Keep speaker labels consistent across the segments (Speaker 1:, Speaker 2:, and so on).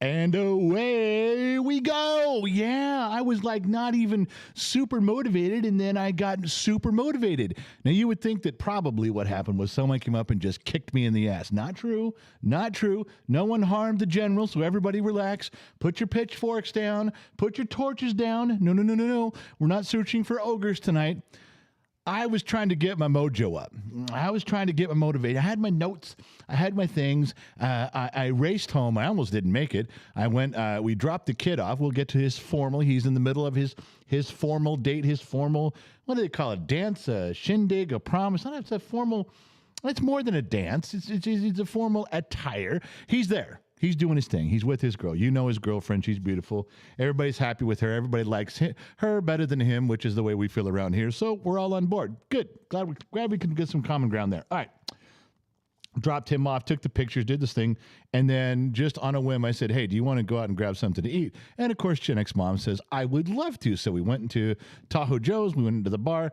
Speaker 1: And away we go. Yeah, I was like not even super motivated, and then I got super motivated. Now, you would think that probably what happened was someone came up and just kicked me in the ass. Not true. Not true. No one harmed the general, so everybody relax. Put your pitchforks down. Put your torches down. No, no, no, no, no. We're not searching for ogres tonight. I was trying to get my mojo up. I was trying to get my motivation. I had my notes. I had my things. I raced home. I almost didn't make it. I went. We dropped the kid off. We'll get to his formal. He's in the middle of his formal date. His formal. What do they call it? Dance, a shindig, a prom. It's a formal. It's more than a dance. It's a formal attire. He's there. He's doing his thing. He's with his girl. You know his girlfriend. She's beautiful. Everybody's happy with her. Everybody likes her better than him, which is the way we feel around here. So we're all on board. Good. Glad we can get some common ground there. All right. Dropped him off, took the pictures, did this thing, and then just on a whim, I said, hey, do you want to go out and grab something to eat? And, of course, Gen X Mom says, I would love to. So we went into Tahoe Joe's. We went into the bar.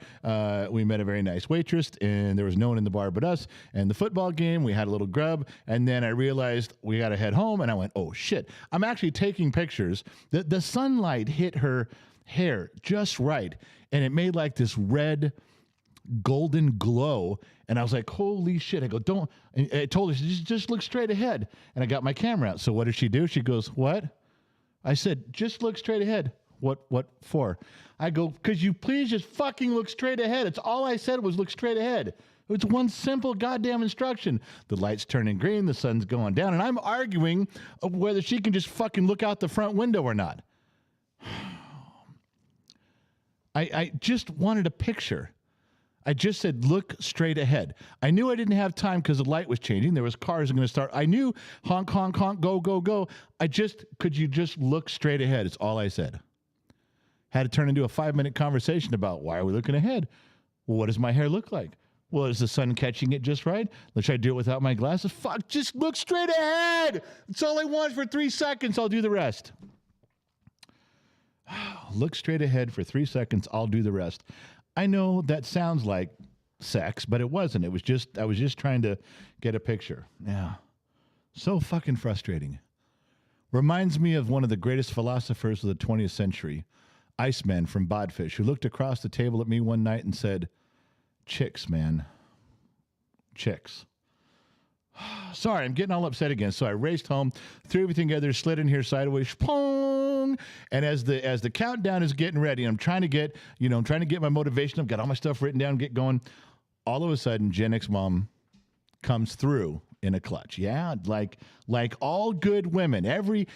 Speaker 1: We met a very nice waitress, and there was no one in the bar but us. And the football game, we had a little grub, and then I realized we got to head home, and I went, oh, shit. I'm actually taking pictures. The sunlight hit her hair just right, and it made like this red golden glow, and I was like, holy shit. I go, don't. And I told her, just look straight ahead. And I got my camera out. So what did she do? She goes, what? I said, just look straight ahead. What for? I go, could you please just fucking look straight ahead? It's all I said was look straight ahead. It's one simple goddamn instruction. The light's turning green, the sun's going down, and I'm arguing whether she can just fucking look out the front window or not. I just wanted a picture. I just said, look straight ahead. I knew I didn't have time because the light was changing. There was cars going to start. I knew honk, honk, honk, go, go, go. Could you just look straight ahead? It's all I said. Had to turn into a 5-minute conversation about why are we looking ahead? Well, what does my hair look like? Well, is the sun catching it just right? Should I do it without my glasses? Fuck, just look straight ahead. It's all I want for 3 seconds. I'll do the rest. Look straight ahead for 3 seconds. I'll do the rest. I know that sounds like sex, but it wasn't. I was just trying to get a picture. Yeah. So fucking frustrating. Reminds me of one of the greatest philosophers of the 20th century, Iceman from Bodfish, who looked across the table at me one night and said, chicks, man. Chicks. Sorry, I'm getting all upset again. So I raced home, threw everything together, slid in here sideways, pong. And as the countdown is getting ready, I'm trying to get my motivation. I've got all my stuff written down, get going. All of a sudden, Gen X Mom comes through in a clutch. Yeah, like all good women. Every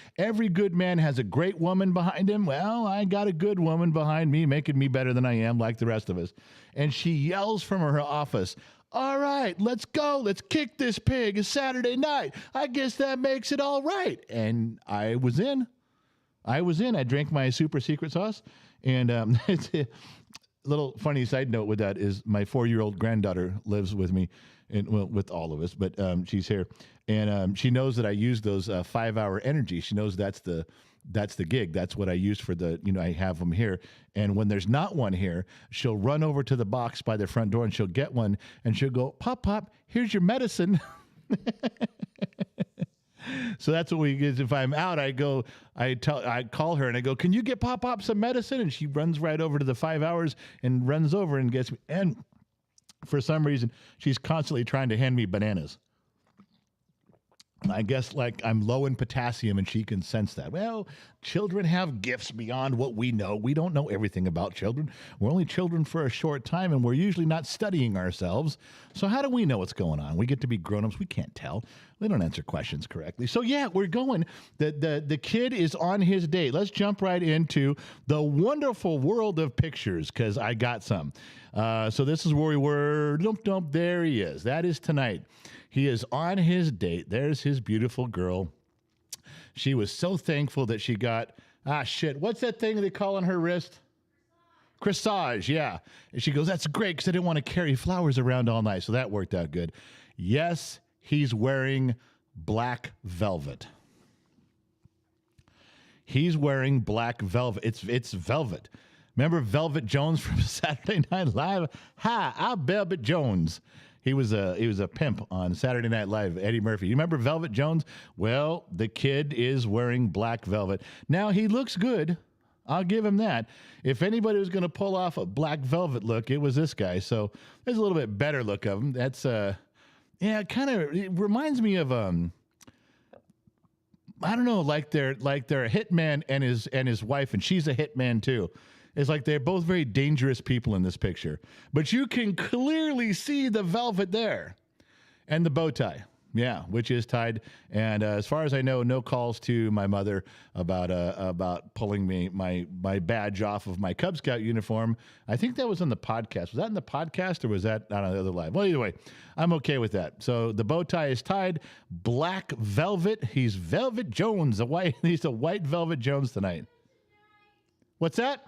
Speaker 1: good man has a great woman behind him. Well, I got a good woman behind me, making me better than I am, like the rest of us. And she yells from her office, all right, let's go. Let's kick this pig. It's Saturday night. I guess that makes it all right. And I was in. I drank my super secret sauce. And it's a little funny side note with that is my 4-year-old granddaughter lives with me, and well, with all of us, but she's here. And she knows that I use those 5-hour energy. She knows that's the gig. That's what I use for I have them here. And when there's not one here, she'll run over to the box by the front door and she'll get one and she'll go, Pop, Pop, here's your medicine. So that's what we get. If I'm out, I call her and I go, can you get Pop Pop some medicine? And she runs right over to the 5 hours and runs over and gets me. And for some reason, she's constantly trying to hand me bananas. I guess like I'm low in potassium and she can sense that. Well, children have gifts beyond what we know. We don't know everything about children. We're only children for a short time and we're usually not studying ourselves. So how do we know what's going on? We get to be grown-ups. We can't tell. We don't answer questions correctly. So yeah, we're going. The kid is on his date. Let's jump right into the wonderful world of pictures because I got some. So this is where we were. There he is. That is tonight. He is on his date. There's his beautiful girl. She was so thankful that she got, what's that thing they call on her wrist? Corsage, yeah. And she goes, that's great because I didn't want to carry flowers around all night. So that worked out good. Yes, he's wearing black velvet. He's wearing black velvet. It's velvet. Remember Velvet Jones from Saturday Night Live? Hi, I'm Velvet Jones. He was a pimp on Saturday Night Live, Eddie Murphy. You remember Velvet Jones? Well, the kid is wearing black velvet. Now, he looks good. I'll give him that. If anybody was going to pull off a black velvet look, it was this guy. So there's a little bit better look of him. That's, it reminds me of, I don't know, like they're a hitman and his wife, and she's a hitman too. It's like they're both very dangerous people in this picture. But you can clearly see the velvet there and the bow tie. Yeah, which is tied. And as far as I know, no calls to my mother about pulling my badge off of my Cub Scout uniform. I think that was on the podcast. Was that in the podcast or was that on the other live? Well, either way, I'm okay with that. So the bow tie is tied. Black velvet. He's Velvet Jones. He's a white Velvet Jones tonight. What's that?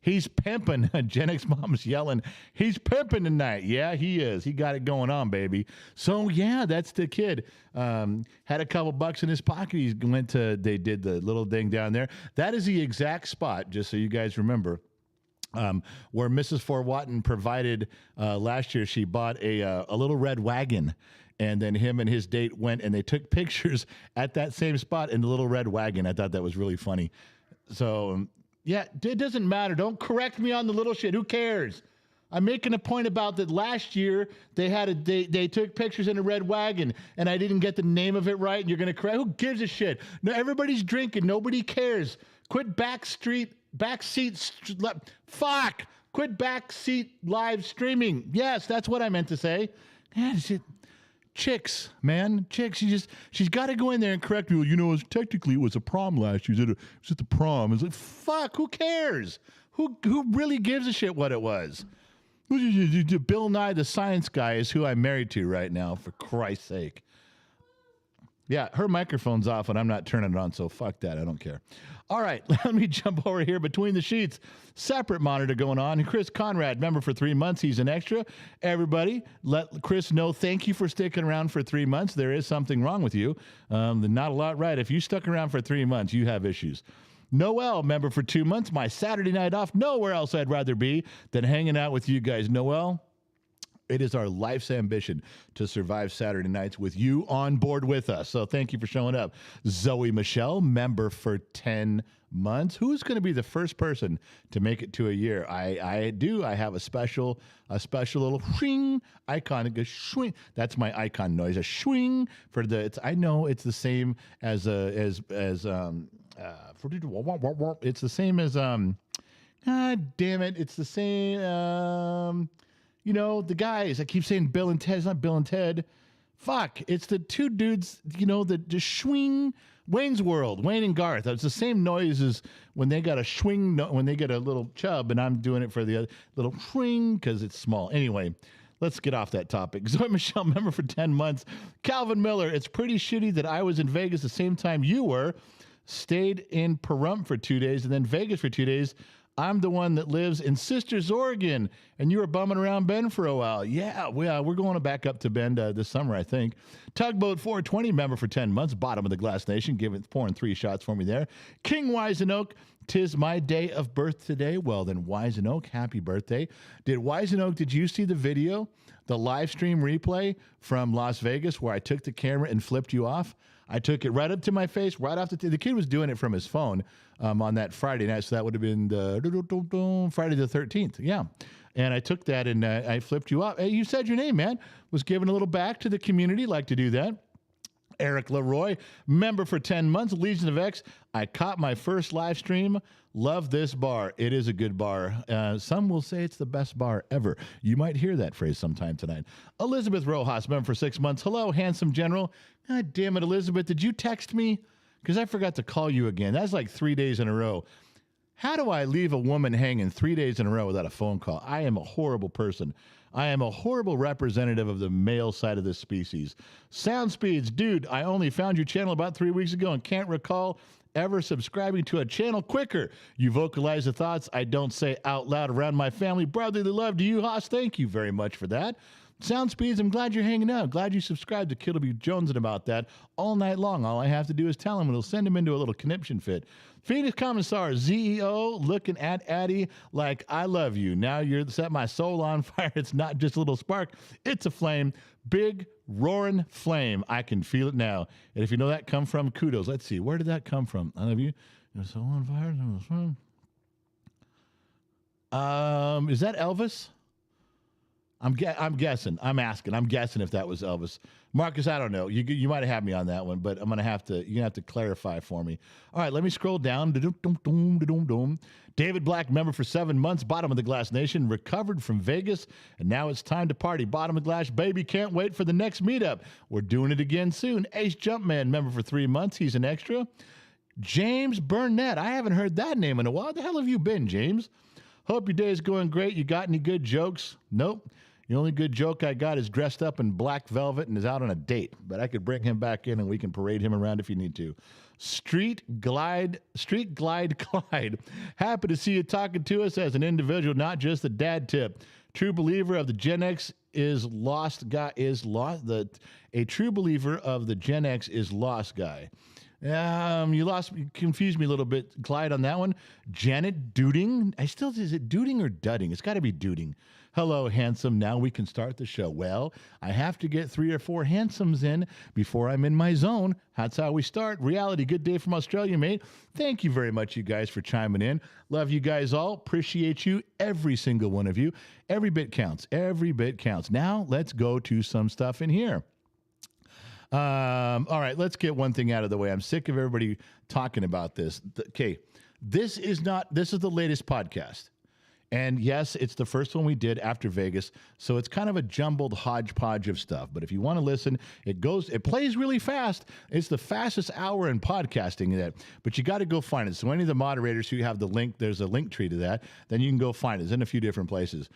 Speaker 1: He's pimping. Gen X Mom's yelling. He's pimping tonight. Yeah, he is. He got it going on, baby. So, yeah, that's the kid. Had a couple bucks in his pocket. They did the little thing down there. That is the exact spot, just so you guys remember, where Mrs. Fort Watton provided last year. She bought a little red wagon. And then him and his date went and they took pictures at that same spot in the little red wagon. I thought that was really funny. So, yeah, it doesn't matter. Don't correct me on the little shit. Who cares? I'm making a point about that last year they took pictures in a red wagon and I didn't get the name of it right and you're going to correct. Who gives a shit? No, everybody's drinking. Nobody cares. Quit backseat live streaming. Yes, that's what I meant to say. Man, chicks, man. Chicks, she's got to go in there and correct me. Well, technically it was a prom last year. It was at the prom. It's like, fuck, who cares? Who really gives a shit what it was? Bill Nye, the science guy, is who I'm married to right now, for Christ's sake. Yeah, her microphone's off and I'm not turning it on, so fuck that. I don't care. All right, let me jump over here between the sheets. Separate monitor going on. Chris Conrad, member for 3 months. He's an extra. Everybody, let Chris know thank you for sticking around for 3 months. There is something wrong with you. Not a lot right. If you stuck around for 3 months, you have issues. Noel, member for 2 months. My Saturday night off. Nowhere else I'd rather be than hanging out with you guys. Noel, it is our life's ambition to survive Saturday nights with you on board with us. So thank you for showing up. Zoe Michelle, member for 10 months. Who's going to be the first person to make it to a year? I do. I have a special little swing icon. It goes swing. That's my icon noise. A swing for the. I know it's the same as it's the same as God damn it! It's the same. The guys, I keep saying Bill and Ted. It's not Bill and Ted. Fuck. It's the two dudes, that just swing. Wayne's World, Wayne and Garth. It's the same noise as when they got a swing, when they get a little chub, and I'm doing it for the other little swing because it's small. Anyway, let's get off that topic. Zoe Michelle, member for 10 months. Calvin Miller, it's pretty shitty that I was in Vegas the same time you were. Stayed in Pahrump for 2 days and then Vegas for 2 days. I'm the one that lives in Sisters, Oregon, and you were bumming around Bend for a while. Yeah, we're going back up to Bend this summer, I think. Tugboat 420, member for 10 months, bottom of the Glass Nation, pouring 3 shots for me there. King Wisenoak, 'tis my day of birth today. Well, then, Wisenoak, happy birthday. Did you see the video, the live stream replay from Las Vegas where I took the camera and flipped you off? I took it right up to my face, right off the kid was doing it from his phone on that Friday night, so that would have been the Friday the 13th. Yeah. And I took that and I flipped you off. Hey, you said your name, man. Was giving a little back to the community. Like to do that. Eric Leroy, member for 10 months, Legion of X. I caught my first live stream. Love this bar. It is a good bar. Some will say it's the best bar ever. You might hear that phrase sometime tonight. Elizabeth Rojas, member for 6 months. Hello, handsome general. God damn it, Elizabeth. Did you text me? Because I forgot to call you again. That's like 3 days in a row. How do I leave a woman hanging 3 days in a row without a phone call? I am a horrible person. I am a horrible representative of the male side of this species. Soundspeeds, dude, I only found your channel about 3 weeks ago and can't recall ever subscribing to a channel quicker. You vocalize the thoughts I don't say out loud around my family. Brotherly love to you, Haas. Thank you very much for that. Soundspeeds, I'm glad you're hanging out. Glad you subscribed to Kittleby Jones and about that all night long. All I have to do is tell him, and it'll send him into a little conniption fit. Phoenix Commissar, ZEO, looking at Addie like I love you. Now you're set my soul on fire. It's not just a little spark. It's a flame. Big, roaring flame. I can feel it now. And if you know that come from, kudos. Let's see. Where did that come from? I love you. Your soul on fire. Is that Elvis? I'm guessing. I'm asking. I'm guessing if that was Elvis. Marcus, I don't know. You might have had me on that one, but you're gonna have to clarify for me. All right, let me scroll down. David Black, member for 7 months, Bottom of the Glass Nation, recovered from Vegas, and now it's time to party. Bottom of the Glass, baby, can't wait for the next meetup. We're doing it again soon. Ace Jumpman, member for 3 months, he's an extra. James Burnett, I haven't heard that name in a while. Where the hell have you been, James? Hope your day is going great. You got any good jokes? Nope. The only good joke I got is dressed up in black velvet and is out on a date. But I could bring him back in and we can parade him around if you need to. Street Glide Clyde. Happy to see you talking to us as an individual, not just a dad tip. True believer of the Gen X is lost guy a true believer of the Gen X is lost guy. You confused me a little bit, Clyde, on that one. Janet Dudding. Is it Dudding or Dudding? It's got to be Dudding. Hello, handsome. Now we can start the show. Well, I have to get 3 or 4 handsomes in before I'm in my zone. That's how we start. Reality, good day from Australia, mate. Thank you very much, you guys, for chiming in. Love you guys all. Appreciate you, every single one of you. Every bit counts. Every bit counts. Now, let's go to some stuff in here. All right, let's get one thing out of the way. I'm sick of everybody talking about this. Okay, this is the latest podcast. And yes, it's the first one we did after Vegas, so it's kind of a jumbled hodgepodge of stuff. But if you want to listen, it plays really fast. It's the fastest hour in podcasting. But you got to go find it. So any of the moderators who have the link, there's a link tree to that, then you can go find it. It's in a few different places.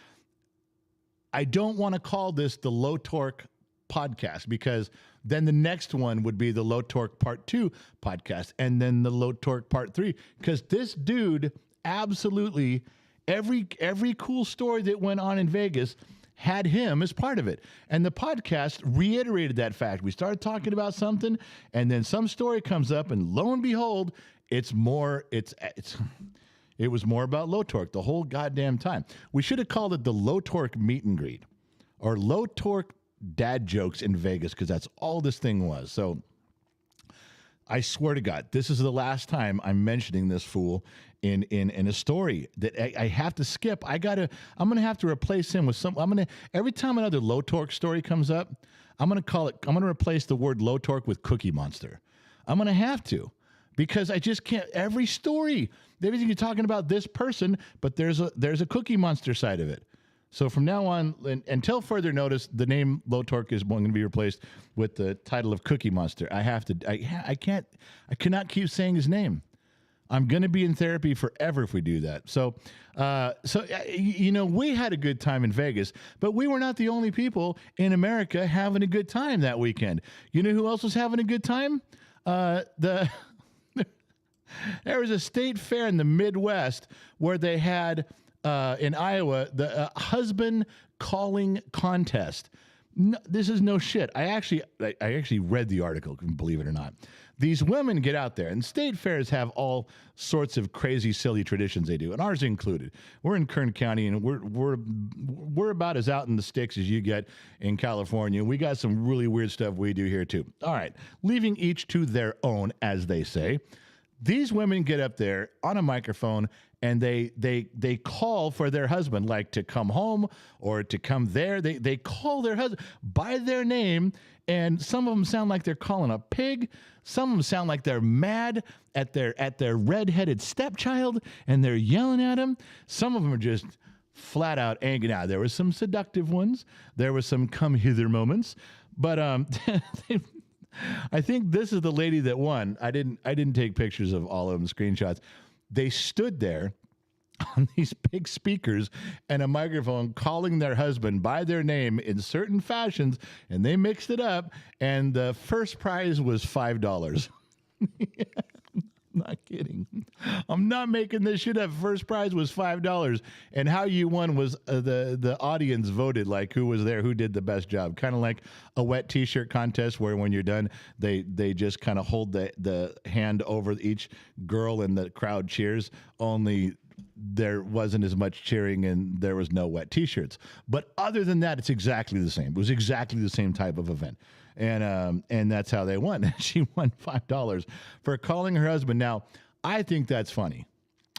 Speaker 1: I don't want to call this the Low Torque podcast because then the next one would be the Low Torque Part 2 podcast and then the Low Torque Part 3 because this dude absolutely every cool story that went on in Vegas had him as part of it. And the podcast reiterated that fact. We started talking about something and then some story comes up and lo and behold, it was more about Low Torque the whole goddamn time. We should have called it the Low Torque meet and greet or Low Torque dad jokes in Vegas because that's all this thing was. So I swear to God, this is the last time I'm mentioning this fool in a story that I have to skip. I'm going to have to replace him with every time another Low Torque story comes up, I'm going to replace the word Low Torque with Cookie Monster. I'm going to have to because I just can't, every story, everything you're talking about this person, but there's a Cookie Monster side of it. So from now on, until further notice, the name Low Torque is going to be replaced with the title of Cookie Monster. I cannot keep saying his name. I'm going to be in therapy forever if we do that. So we had a good time in Vegas, but we were not the only people in America having a good time that weekend. You know who else was having a good time? There was a state fair in the Midwest where they had in Iowa the husband calling contest. No, this is no shit. I actually read the article, believe it or not. These women get out there, and state fairs have all sorts of crazy, silly traditions they do, and ours included. We're in Kern County, and we're about as out in the sticks as you get in California. We got some really weird stuff we do here too. All right, leaving each to their own, as they say. These women get up there on a microphone and they call for their husband, like to come home or to come there. They call their husband by their name, and some of them sound like they're calling a pig. Some of them sound like they're mad at their redheaded stepchild, and they're yelling at him. Some of them are just flat out angry. Now, there were some seductive ones. There were some come hither moments, but I think this is the lady that won. I didn't take pictures of all of them, screenshots. They stood there on these big speakers and a microphone calling their husband by their name in certain fashions, and they mixed it up, and the first prize was $5. Not kidding. I'm not making this shit up. First prize was $5, and how you won was the audience voted, like who was there, who did the best job. Kind of like a wet T-shirt contest, where when you're done, they just kind of hold the hand over each girl, and the crowd cheers. Only there wasn't as much cheering, and there was no wet T-shirts. But other than that, it's exactly the same. It was exactly the same type of event. And that's how they won. She won $5 for calling her husband. Now, I think that's funny.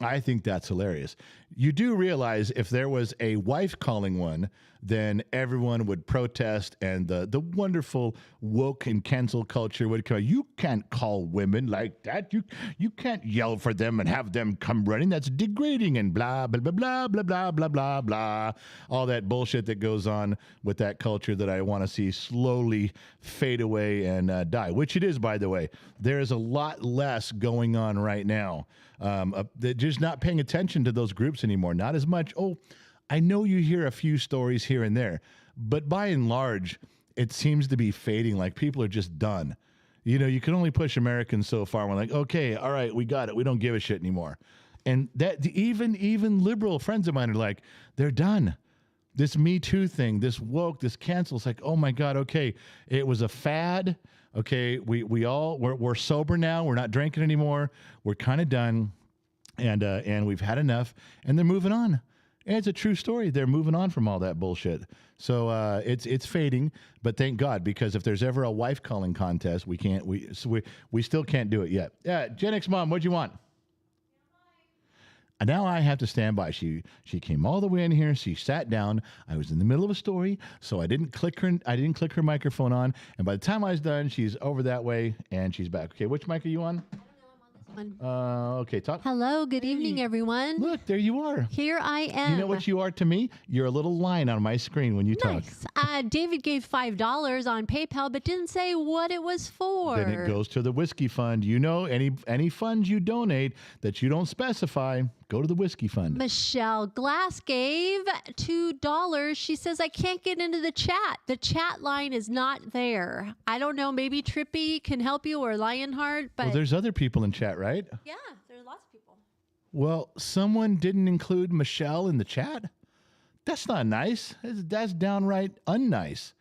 Speaker 1: I think that's hilarious. You do realize if there was a wife calling one, then everyone would protest, and the wonderful woke and cancel culture would come. You can't call women like that. You can't yell for them and have them come running. That's degrading, and blah, blah, blah, blah, blah, blah, blah, blah, blah. All that bullshit that goes on with that culture that I want to see slowly fade away and die, which it is, by the way. There is a lot less going on right now. They're just not paying attention to those groups anymore. Not as much. Oh, I know you hear a few stories here and there, but by and large, it seems to be fading. Like people are just done. You know, you can only push Americans so far. We're like, okay, all right, we got it. We don't give a shit anymore. And that even liberal friends of mine are like, they're done. This Me Too thing, this woke, this cancel. It's like, oh my God, okay, it was a fad. Okay, we're sober now. We're not drinking anymore. We're kind of done, and we've had enough. And they're moving on. And it's a true story. They're moving on from all that bullshit. So it's fading, but thank God, because if there's ever a wife calling contest, we still can't do it yet. Yeah, Gen X mom, what'd you want? And now I have to stand by. She came all the way in here. She sat down. I was in the middle of a story, so I didn't click her microphone on. And by the time I was done, she's over that way and she's back. Okay, which mic are you on? Okay, talk.
Speaker 2: Hello, good evening, everyone.
Speaker 1: Look, there you are.
Speaker 2: Here I am.
Speaker 1: You know what you are to me? You're a little line on my screen when you talk.
Speaker 2: David gave $5 on PayPal, but didn't say what it was for.
Speaker 1: Then it goes to the whiskey fund. You know, any funds you donate that you don't specify, go to the whiskey fund.
Speaker 2: Michelle Glass gave $2. She says, I can't get into the chat. The chat line is not there. I don't know. Maybe Trippy can help you, or Lionheart. But
Speaker 1: well, there's other people in chat, right?
Speaker 2: Yeah, there are lots of people.
Speaker 1: Well, someone didn't include Michelle in the chat? That's not nice. That's downright unnice.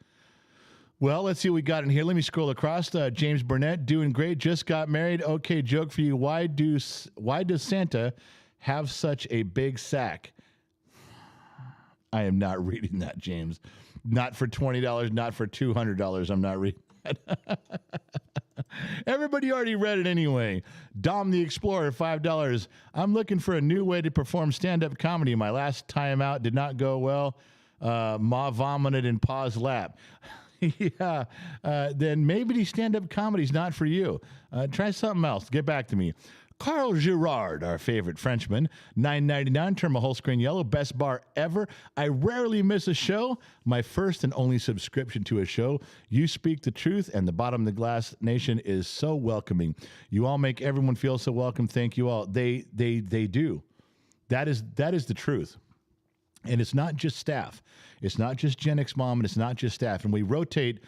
Speaker 1: Well, let's see what we got in here. Let me scroll across. James Burnett, doing great. Just got married. Okay, joke for you. Why does Santa have such a big sack? I am not reading that, James. Not for $20, not for $200. I'm not reading that. Everybody already read it anyway. Dom the Explorer, $5. I'm looking for a new way to perform stand-up comedy. My last time out did not go well. Ma vomited in Pa's lap. Yeah, then maybe the stand-up comedy's not for you. Try something else. Get back to me. Carl Girard, our favorite Frenchman, $9.99, turn my whole screen yellow, best bar ever. I rarely miss a show. My first and only subscription to a show. You speak the truth, and the Bottom of the Glass Nation is so welcoming. You all make everyone feel so welcome. Thank you all. They do. That is the truth. And it's not just staff. It's not just Gen X Mom, and it's not just staff. And we rotate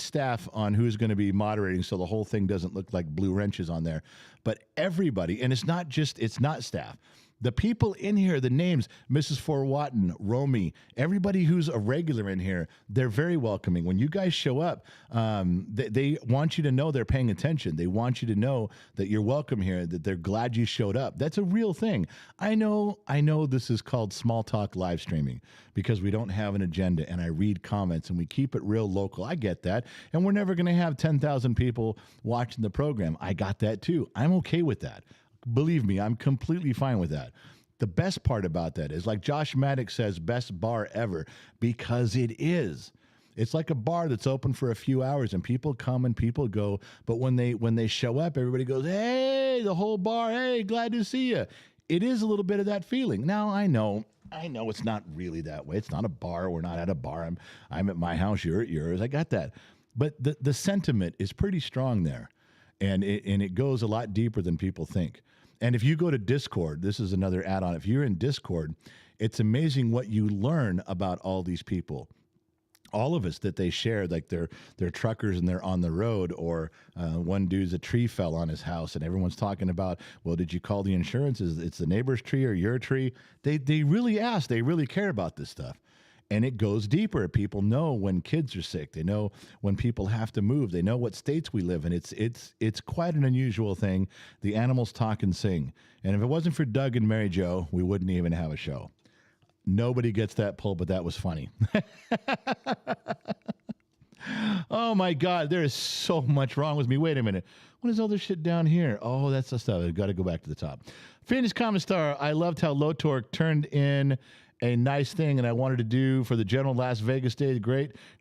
Speaker 1: staff on who's going to be moderating, so the whole thing doesn't look like blue wrenches on there. But everybody, and it's not staff. The people in here, the names, Mrs. Forwatton, Romy, everybody who's a regular in here, they're very welcoming. When you guys show up, they want you to know they're paying attention. They want you to know that you're welcome here, that they're glad you showed up. That's a real thing. I know this is called small talk live streaming because we don't have an agenda, and I read comments and we keep it real local. I get that. And we're never going to have 10,000 people watching the program. I got that too. I'm okay with that. Believe me, I'm completely fine with that. The best part about that is, like Josh Maddox says, best bar ever, because it is. It's like a bar that's open for a few hours and people come and people go. But when they show up, everybody goes, hey, the whole bar, hey, glad to see you. It is a little bit of that feeling. Now, I know it's not really that way. It's not a bar. We're not at a bar. I'm at my house. You're at yours. I got that. But the sentiment is pretty strong there. And it goes a lot deeper than people think. And if you go to Discord, this is another add-on. If you're in Discord, it's amazing what you learn about all these people. all of us that they share, like they're truckers and they're on the road, or one dude's a tree fell on his house and everyone's talking about, well, did you call the insurance? It's the neighbor's tree or your tree? They really ask. They really care about this stuff. And it goes deeper. People know when kids are sick. They know when people have to move. They know what states we live in. It's quite an unusual thing. The animals talk and sing. And if it wasn't for Doug and Mary Jo, we wouldn't even have a show. Nobody gets that pull, but that was funny. Oh, my God. There is so much wrong with me. Wait a minute. What is all this shit down here? Oh, that's the stuff. I've got to go back to the top. Phoenix Common Star. I loved how Low Torque turned in a nice thing, and I wanted to do for the General Las Vegas day.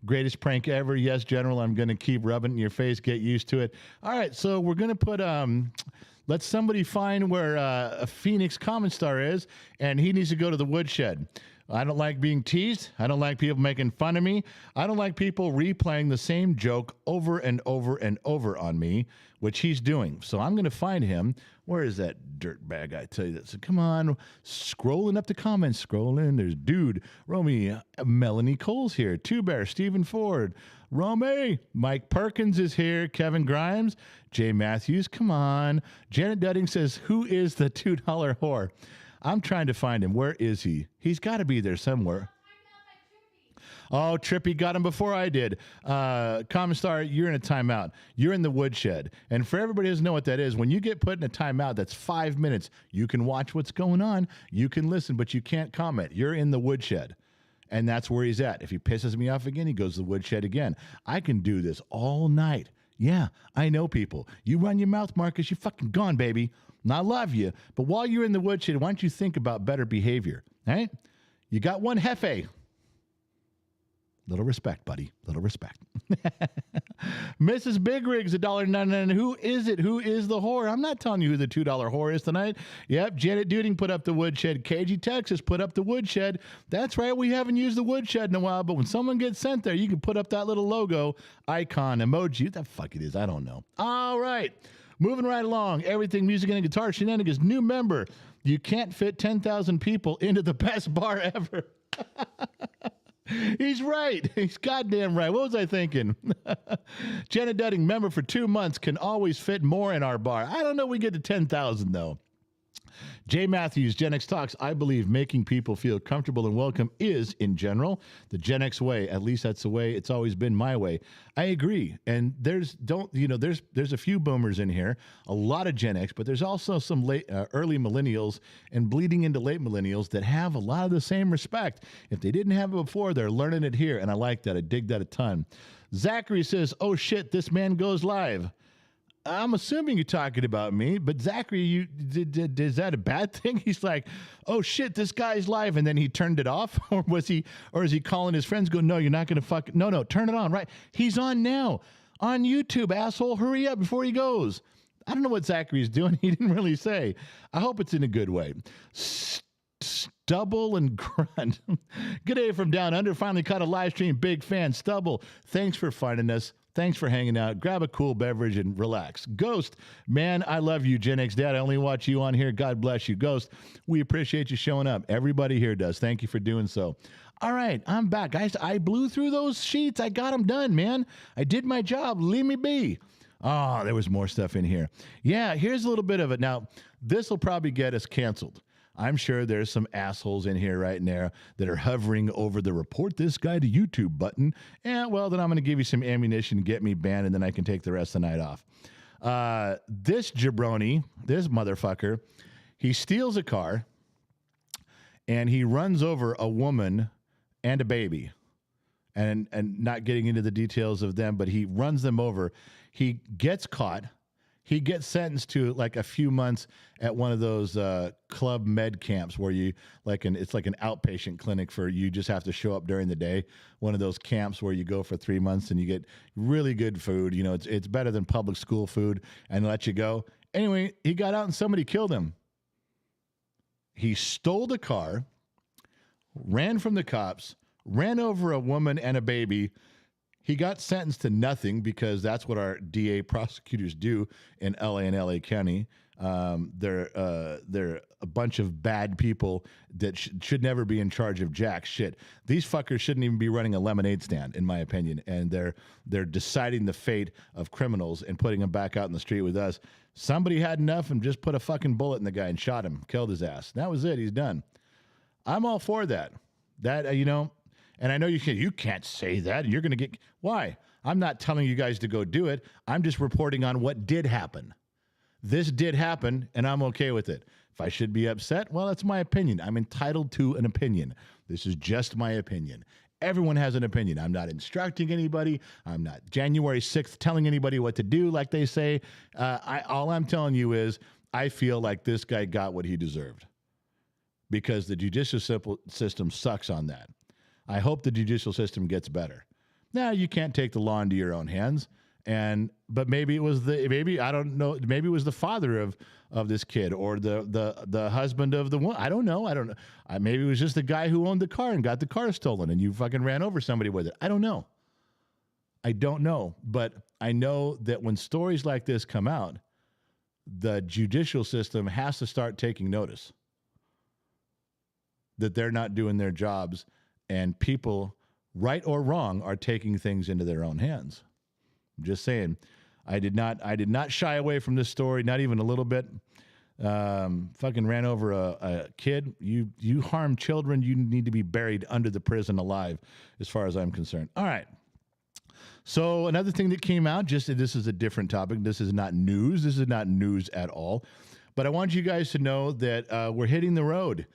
Speaker 1: Greatest prank ever. Yes, General, I'm going to keep rubbing it in your face. Get used to it. All right, so we're going to put let somebody find where a Phoenix Common Star is, and he needs to go to the Woodshed. I don't like being teased. I don't like people making fun of me. I don't like people replaying the same joke over and over and over on me, which he's doing. So I'm going to find him. Where is that dirt bag? I tell you that. So come on, scrolling up the comments, scrolling. There's Dude, Romy, Melanie Cole's here, Two Bear, Stephen Ford, Romy, Mike Perkins is here, Kevin Grimes, Jay Matthews, come on. Janet Dudding says, who is the $2 whore? I'm trying to find him. Where is he? He's got to be there somewhere. Oh, Trippy got him before I did. Common Star, you're in a timeout. You're in the Woodshed. And for everybody who doesn't know what that is, when you get put in a timeout, that's 5 minutes. You can watch what's going on. You can listen, but you can't comment. You're in the Woodshed. And that's where he's at. If he pisses me off again, he goes to the Woodshed again. I can do this all night. Yeah, I know people. You run your mouth, Marcus, you fucking gone, baby. And I love you. But while you're in the Woodshed, why don't you think about better behavior? All right? You got one Hefe. Little respect, buddy. Little respect. Mrs. Big Rig's $1.99. Who is it? Who is the whore? I'm not telling you who the $2 whore is tonight. Yep, Janet Dudding put up the Woodshed. KG Texas put up the Woodshed. That's right, we haven't used the Woodshed in a while, but when someone gets sent there, you can put up that little logo, icon, emoji. What the fuck it is, I don't know. All right, moving right along. Everything Music and Guitar Shenanigans. New member. You can't fit 10,000 people into the best bar ever. He's right. He's goddamn right. What was I thinking? Janet Dudding, member for 2 months, can always fit more in our bar. I don't know we get to 10,000, though. Jay Matthews, Gen X Talks. I believe making people feel comfortable and welcome is, in general, the Gen X way. At least that's the way it's always been my way. I agree. And there's a few boomers in here, a lot of Gen X, but there's also some early millennials and bleeding into late millennials that have a lot of the same respect. If they didn't have it before, they're learning it here. And I like that. I dig that a ton. Zachary says, oh shit, this man goes live. I'm assuming you're talking about me, but Zachary, is that a bad thing? He's like, oh shit, this guy's live, and then he turned it off, or is he calling his friends? Go, no, you're not gonna no, turn it on, right? He's on now, on YouTube, asshole. Hurry up before he goes. I don't know what Zachary's doing. He didn't really say. I hope it's in a good way. Stubble and Grunt. Good day from down under. Finally caught a live stream. Big fan. Stubble, thanks for finding us. Thanks for hanging out. Grab a cool beverage and relax. Ghost, man, I love you, Gen X Dad. I only watch you on here. God bless you. Ghost, we appreciate you showing up. Everybody here does. Thank you for doing so. All right, I'm back, guys. I blew through those sheets. I got them done, man. I did my job. Leave me be. Oh, there was more stuff in here. Yeah, here's a little bit of it. Now, this will probably get us canceled. I'm sure there's some assholes in here right now that are hovering over the report this guy to YouTube button. And, well, then I'm going to give you some ammunition, get me banned, and then I can take the rest of the night off. This jabroni, this motherfucker, he steals a car, and he runs over a woman and a baby. And not getting into the details of them, but he runs them over. He gets caught. He gets sentenced to like a few months at one of those club med camps where you it's like an outpatient clinic for you just have to show up during the day. One of those camps where you go for 3 months and you get really good food. You know, it's better than public school food and let you go. Anyway, he got out and somebody killed him. He stole the car, ran from the cops, ran over a woman and a baby, He got sentenced to nothing because that's what our DA prosecutors do in LA and LA County. They're a bunch of bad people that should never be in charge of jack shit. These fuckers shouldn't even be running a lemonade stand, in my opinion. And they're deciding the fate of criminals and putting them back out in the street with us. Somebody had enough and just put a fucking bullet in the guy and shot him, killed his ass. That was it. He's done. I'm all for that. That, you know, and I know you can't say that. You're going to get, why? I'm not telling you guys to go do it. I'm just reporting on what did happen. This did happen, and I'm okay with it. If I should be upset, well, that's my opinion. I'm entitled to an opinion. This is just my opinion. Everyone has an opinion. I'm not instructing anybody. I'm not January 6th telling anybody what to do, like they say. All I'm telling you is I feel like this guy got what he deserved because the judicial system sucks on that. I hope the judicial system gets better. Now, you can't take the law into your own hands. But maybe it was I don't know. Maybe it was the father of this kid or the husband of the one. I don't know. Maybe it was just the guy who owned the car and got the car stolen and you fucking ran over somebody with it. I don't know. But I know that when stories like this come out, the judicial system has to start taking notice that they're not doing their jobs and people, right or wrong, are taking things into their own hands. I'm just saying, I did not shy away from this story, not even a little bit. Fucking ran over a kid. You harm children, you need to be buried under the prison alive, as far as I'm concerned. All right. So another thing that came out, this is a different topic. This is not news. This is not news at all. But I want you guys to know that we're hitting the road.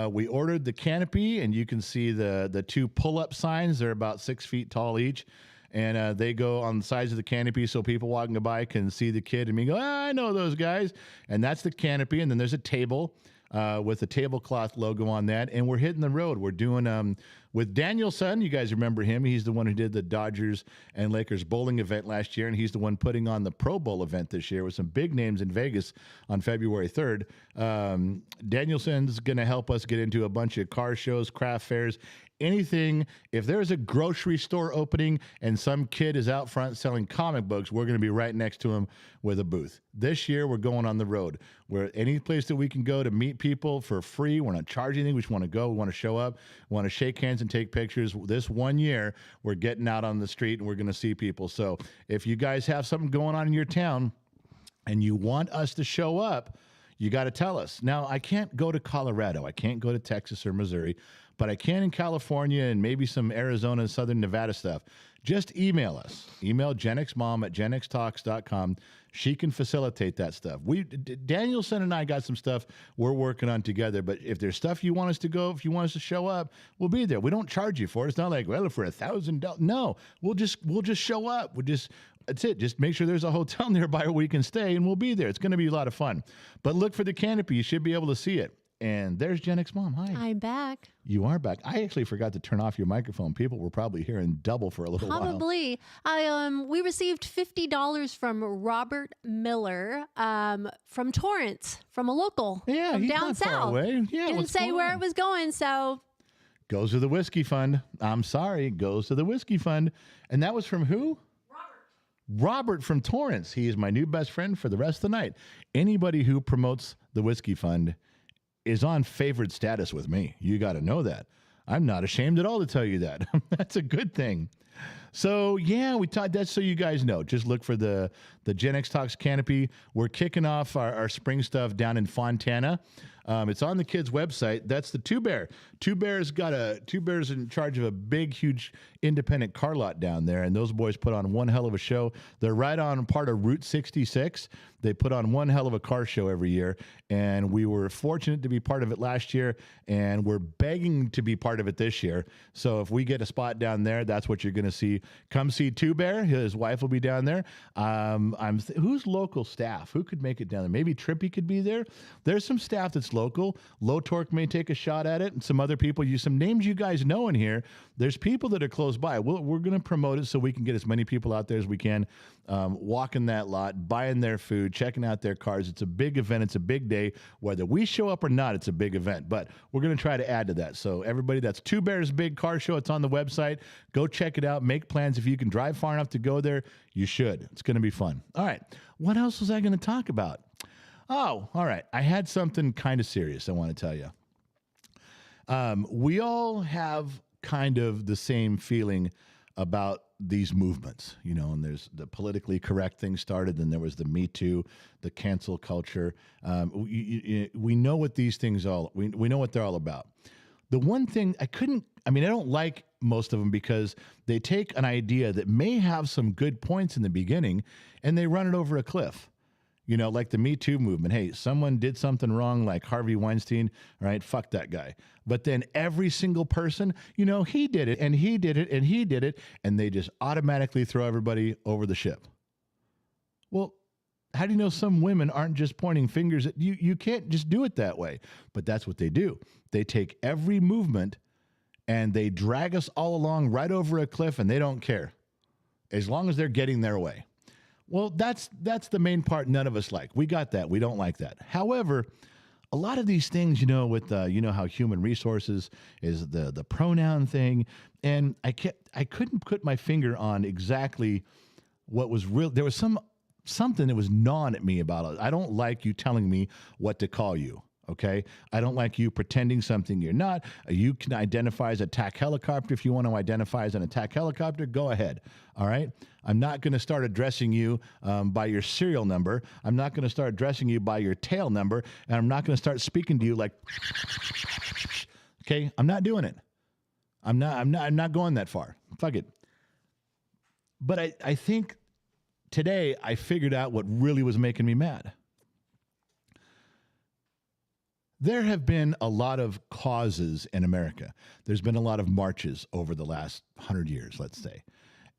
Speaker 1: We ordered the canopy, and you can see the two pull-up signs. They're about 6 feet tall each. And they go on the sides of the canopy so people walking by can see the kid and me go, I know those guys. And that's the canopy. And then there's a table with a tablecloth logo on that. And we're hitting the road. We're doing with Danielson. You guys remember him. He's the one who did the Dodgers and Lakers bowling event last year. And he's the one putting on the Pro Bowl event this year with some big names in Vegas on February 3rd. Danielson's going to help us get into a bunch of car shows, craft fairs, anything. If there's a grocery store opening and some kid is out front selling comic books, we're going to be right next to him with a booth. This year, we're going on the road. Where any place that we can go to meet people for free, we're not charging anything. We just want to go. We want to show up. We want to shake hands and take pictures. This 1 year, we're getting out on the street and we're going to see people. So if you guys have something going on in your town and you want us to show up, you got to tell us. Now, I can't go to Colorado. I can't go to Texas or Missouri, but I can in California and maybe some Arizona and Southern Nevada stuff. Just email us. Email genxmom@genxtalks.com. She can facilitate that stuff. Danielson and I got some stuff we're working on together, but if there's stuff you want us to go, if you want us to show up, we'll be there. We don't charge you for it. It's not like, well, for $1,000. No, we'll just show up. That's it. Just make sure there's a hotel nearby where we can stay, and we'll be there. It's going to be a lot of fun. But look for the canopy. You should be able to see it. And there's Gen X Mom. Hi.
Speaker 2: I'm back.
Speaker 1: You are back. I actually forgot to turn off your microphone. People were probably hearing double for a little while.
Speaker 2: Probably. We received $50 from Robert Miller from Torrance, from a local from down
Speaker 1: not
Speaker 2: south.
Speaker 1: Far away. Yeah,
Speaker 2: didn't say where it was going, so
Speaker 1: goes to the whiskey fund. I'm sorry, goes to the whiskey fund. And that was from who? Robert from Torrance. He is my new best friend for the rest of the night. Anybody who promotes the whiskey fund is on favored status with me. You got to know that. I'm not ashamed at all to tell you that. That's a good thing. So, yeah, we taught that so you guys know. Just look for the Gen X Talks canopy. We're kicking off our spring stuff down in Fontana. It's on the kids' website. That's the Two Bear. Two Bear's in charge of a big, huge independent car lot down there, and those boys put on one hell of a show. They're right on part of Route 66. They put on one hell of a car show every year, and we were fortunate to be part of it last year, and we're begging to be part of it this year. So if we get a spot down there, that's what you're going to see. Come see Two Bear. His wife will be down there. Who's local staff? Who could make it down there? Maybe Trippy could be there. There's some staff that's local. Low Torque may take a shot at it, and some other people. Some names you guys know in here. There's people that are close by. We're going to promote it so we can get as many people out there as we can, walking that lot, buying their food, checking out their cars. It's a big event. It's a big day. Whether we show up or not, it's a big event. But we're going to try to add to that. So everybody, that's Two Bears Big Car Show. It's on the website. Go check it out. out, make plans. If you can drive far enough to go there, you should. It's going to be fun. All right. What else was I going to talk about? Oh, all right. I had something kind of serious I want to tell you. We all have kind of the same feeling about these movements, you know, and there's the politically correct thing started, then there was the Me Too, the cancel culture. We know what these things we know what they're all about. The one thing I don't like most of them because they take an idea that may have some good points in the beginning and they run it over a cliff. You know, like the Me Too movement. Hey, someone did something wrong like Harvey Weinstein, right? Fuck that guy. But then every single person, you know, he did it and he did it and he did it. And they just automatically throw everybody over the ship. Well, how do you know some women aren't just pointing fingers at you? You can't just do it that way. But that's what they do. They take every movement and they drag us all along right over a cliff and they don't care. As long as they're getting their way. Well, that's the main part none of us like. We got that. We don't like that. However, a lot of these things, you know, with you know how human resources is the pronoun thing, and I couldn't put my finger on exactly what was real. There was something that was gnawing at me about it. I don't like you telling me what to call you. Okay, I don't like you pretending something you're not. You can identify as an attack helicopter if you want to identify as an attack helicopter. Go ahead. All right. I'm not going to start addressing you by your serial number. I'm not going to start addressing you by your tail number, and I'm not going to start speaking to you like. Okay, I'm not doing it. I'm not going that far. Fuck it. But I think today I figured out what really was making me mad. There have been a lot of causes in America. There's been a lot of marches over the last 100 years, let's say.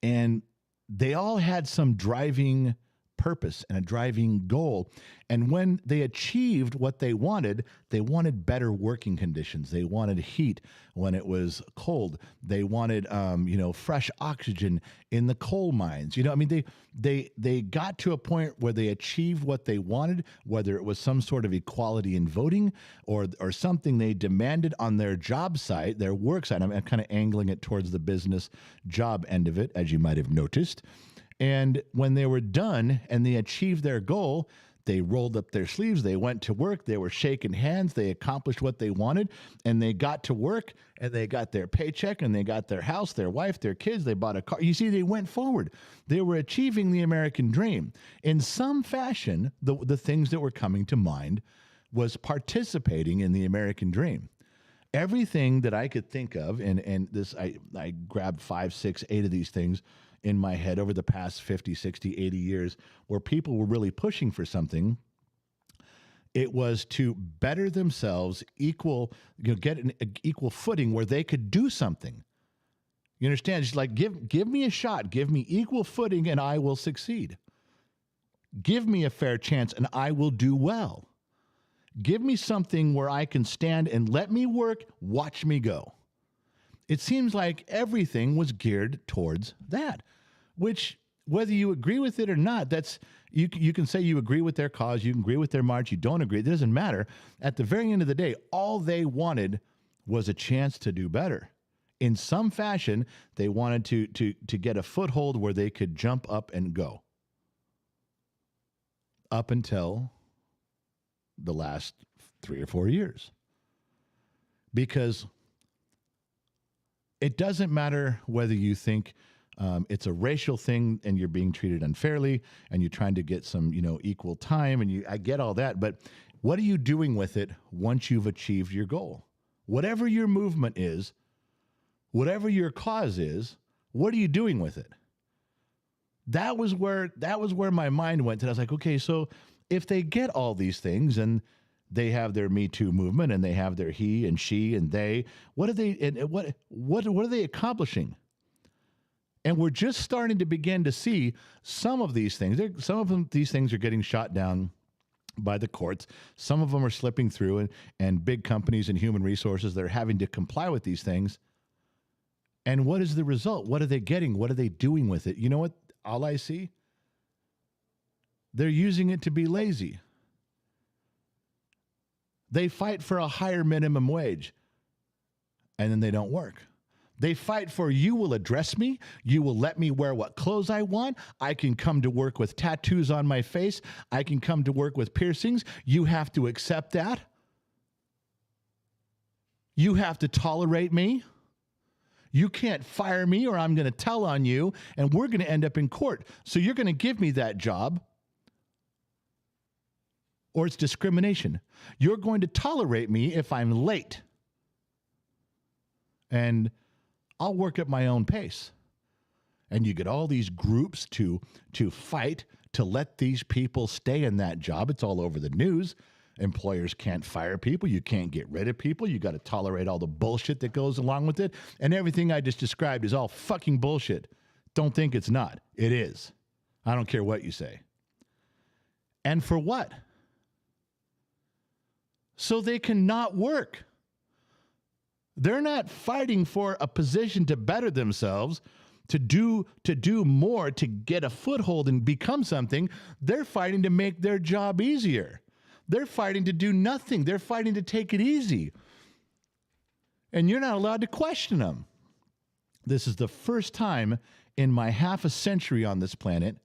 Speaker 1: And they all had some driving purpose and a driving goal. And when they achieved what they wanted better working conditions. They wanted heat when it was cold. They wanted, fresh oxygen in the coal mines. You know, I mean, they got to a point where they achieved what they wanted, whether it was some sort of equality in voting or something they demanded on their job site, their work site. I'm kind of angling it towards the business job end of it, as you might have noticed. And when they were done and they achieved their goal, they rolled up their sleeves, they went to work, they were shaking hands, they accomplished what they wanted, and they got to work, and they got their paycheck, and they got their house, their wife, their kids, they bought a car. You see, they went forward. They were achieving the American dream. In some fashion, the things that were coming to mind was participating in the American dream. Everything that I could think of, and this, I grabbed 5, 6, 8 of these things in my head over the past 50, 60, 80 years where people were really pushing for something. It was to better themselves, get an equal footing where they could do something. You understand? It's like, give me a shot, give me equal footing and I will succeed. Give me a fair chance and I will do well. Give me something where I can stand and let me work, watch me go. It seems like everything was geared towards that, which, whether you agree with it or not, that's you can say you agree with their cause, you can agree with their march, you don't agree. It doesn't matter. At the very end of the day, all they wanted was a chance to do better. In some fashion, they wanted to get a foothold where they could jump up and go. Up until the last 3 or 4 years. Because it doesn't matter whether you think it's a racial thing and you're being treated unfairly and you're trying to get some, equal time, and I get all that, but what are you doing with it once you've achieved your goal? Whatever your movement is, whatever your cause is, what are you doing with it? That was where my mind went, and I was like, okay, so if they get all these things and they have their Me Too movement and they have their he and she and they, what are they accomplishing? And we're just starting to begin to see some of these things. These things are getting shot down by the courts. Some of them are slipping through, and big companies and human resources that are having to comply with these things. And what is the result? What are they getting? What are they doing with it? You know what? All I see? They're using it to be lazy. They fight for a higher minimum wage, and then they don't work. They fight for you will address me. You will let me wear what clothes I want. I can come to work with tattoos on my face. I can come to work with piercings. You have to accept that. You have to tolerate me. You can't fire me or I'm going to tell on you and we're going to end up in court. So you're going to give me that job or it's discrimination. You're going to tolerate me if I'm late. And I'll work at my own pace. And you get all these groups to fight to let these people stay in that job. It's all over the news. Employers can't fire people. You can't get rid of people. You got to tolerate all the bullshit that goes along with it. And everything I just described is all fucking bullshit. Don't think it's not. It is. I don't care what you say. And for what? So they cannot work. They're not fighting for a position to better themselves, to do more, to get a foothold and become something. They're fighting to make their job easier. They're fighting to do nothing. They're fighting to take it easy. And you're not allowed to question them. This is the first time in my half a century on this planet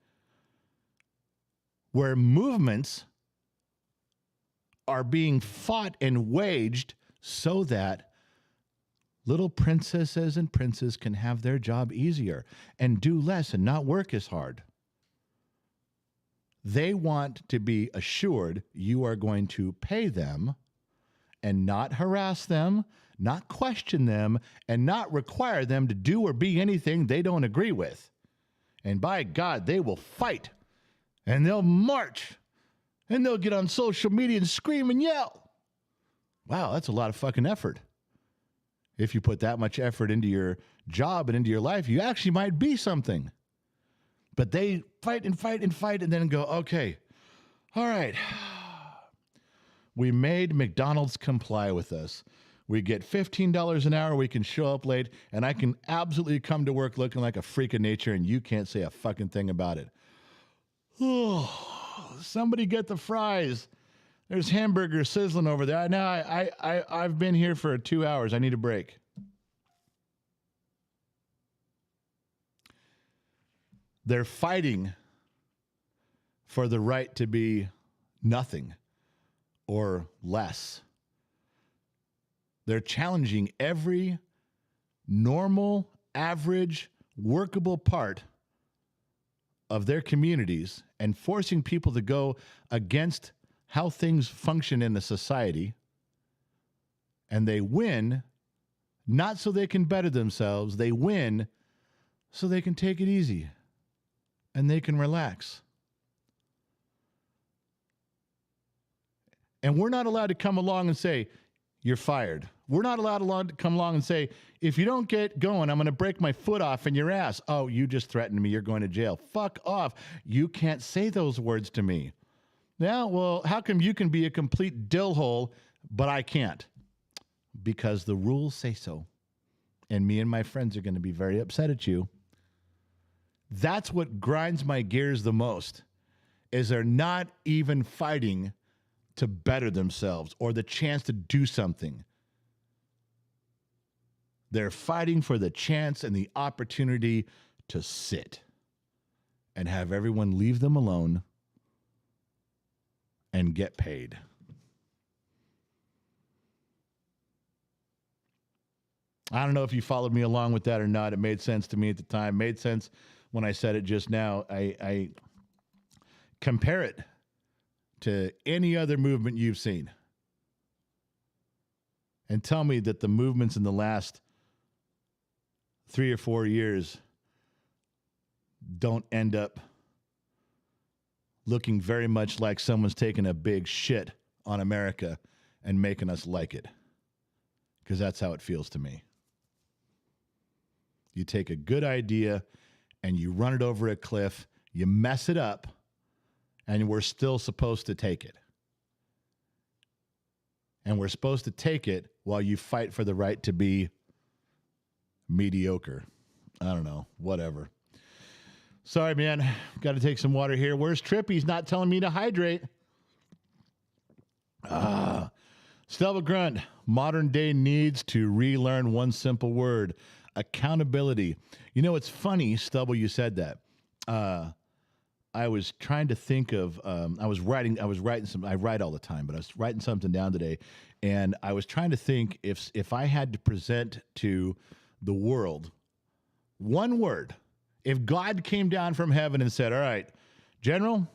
Speaker 1: where movements are being fought and waged so that little princesses and princes can have their job easier and do less and not work as hard. They want to be assured you are going to pay them and not harass them, not question them, and not require them to do or be anything they don't agree with. And by God, they will fight and they'll march and they'll get on social media and scream and yell. Wow, that's a lot of fucking effort. If you put that much effort into your job and into your life, you actually might be something. But they fight and fight and fight and then go, okay, all right. We made McDonald's comply with us. We get $15 an hour. We can show up late and I can absolutely come to work looking like a freak of nature and you can't say a fucking thing about it. Oh, somebody get the fries. There's hamburgers sizzling over there. Now I've been here for 2 hours. I need a break. They're fighting for the right to be nothing or less. They're challenging every normal, average, workable part of their communities and forcing people to go against how things function in the society. And they win, not so they can better themselves. They win so they can take it easy and they can relax. And we're not allowed to come along and say, you're fired. We're not allowed to come along and say, if you don't get going, I'm going to break my foot off in your ass. Oh, you just threatened me. You're going to jail. Fuck off. You can't say those words to me. Yeah, well, how come you can be a complete dillhole, but I can't? Because the rules say so. And me and my friends are going to be very upset at you. That's what grinds my gears the most, is they're not even fighting to better themselves or the chance to do something. They're fighting for the chance and the opportunity to sit and have everyone leave them alone and get paid. I don't know if you followed me along with that or not. It made sense to me at the time. Made sense when I said it just now. I compare it to any other movement you've seen. And tell me that the movements in the last 3 or 4 years don't end up looking very much like someone's taking a big shit on America and making us like it. Because that's how it feels to me. You take a good idea and you run it over a cliff, you mess it up, and we're still supposed to take it. And we're supposed to take it while you fight for the right to be mediocre. I don't know, whatever. Sorry, man. Got to take some water here. Where's Trippy? He's not telling me to hydrate. Stella Grunt, modern day needs to relearn one simple word. Accountability. You know, it's funny, Stubble, you said that. I was trying to think of, I write all the time, but I was writing something down today, and I was trying to think if I had to present to the world one word, if God came down from heaven and said, all right, General,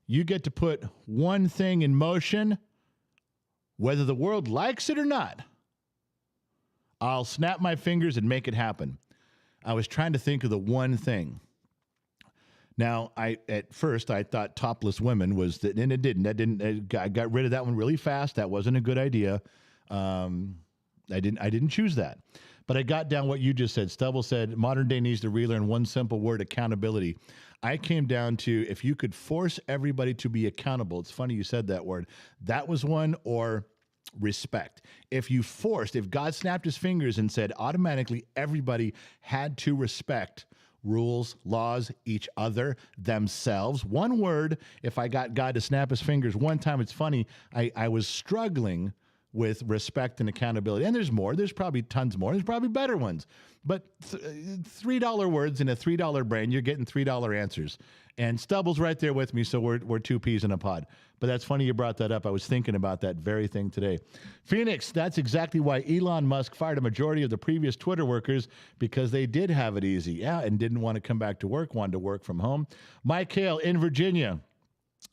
Speaker 1: you get to put one thing in motion, whether the world likes it or not, I'll snap my fingers and make it happen. I was trying to think of the one thing. Now, at first I thought topless women was that, and it didn't. I got rid of that one really fast. That wasn't a good idea. I didn't choose that. But I got down what you just said. Stubble said modern day needs to relearn one simple word: accountability. I came down to if you could force everybody to be accountable. It's funny you said that word. That was one, or respect. If God snapped his fingers and said automatically everybody had to respect rules, laws, each other, themselves. One word, if I got God to snap his fingers one time, it's funny, I was struggling with respect and accountability. And there's more. There's probably tons more. There's probably better ones. But $3 words in a $3 brain, you're getting $3 answers. And Stubble's right there with me, so we're two peas in a pod. But that's funny you brought that up. I was thinking about that very thing today. Phoenix, that's exactly why Elon Musk fired a majority of the previous Twitter workers, because they did have it easy, yeah, and didn't want to come back to work, wanted to work from home. Mike Hale in Virginia.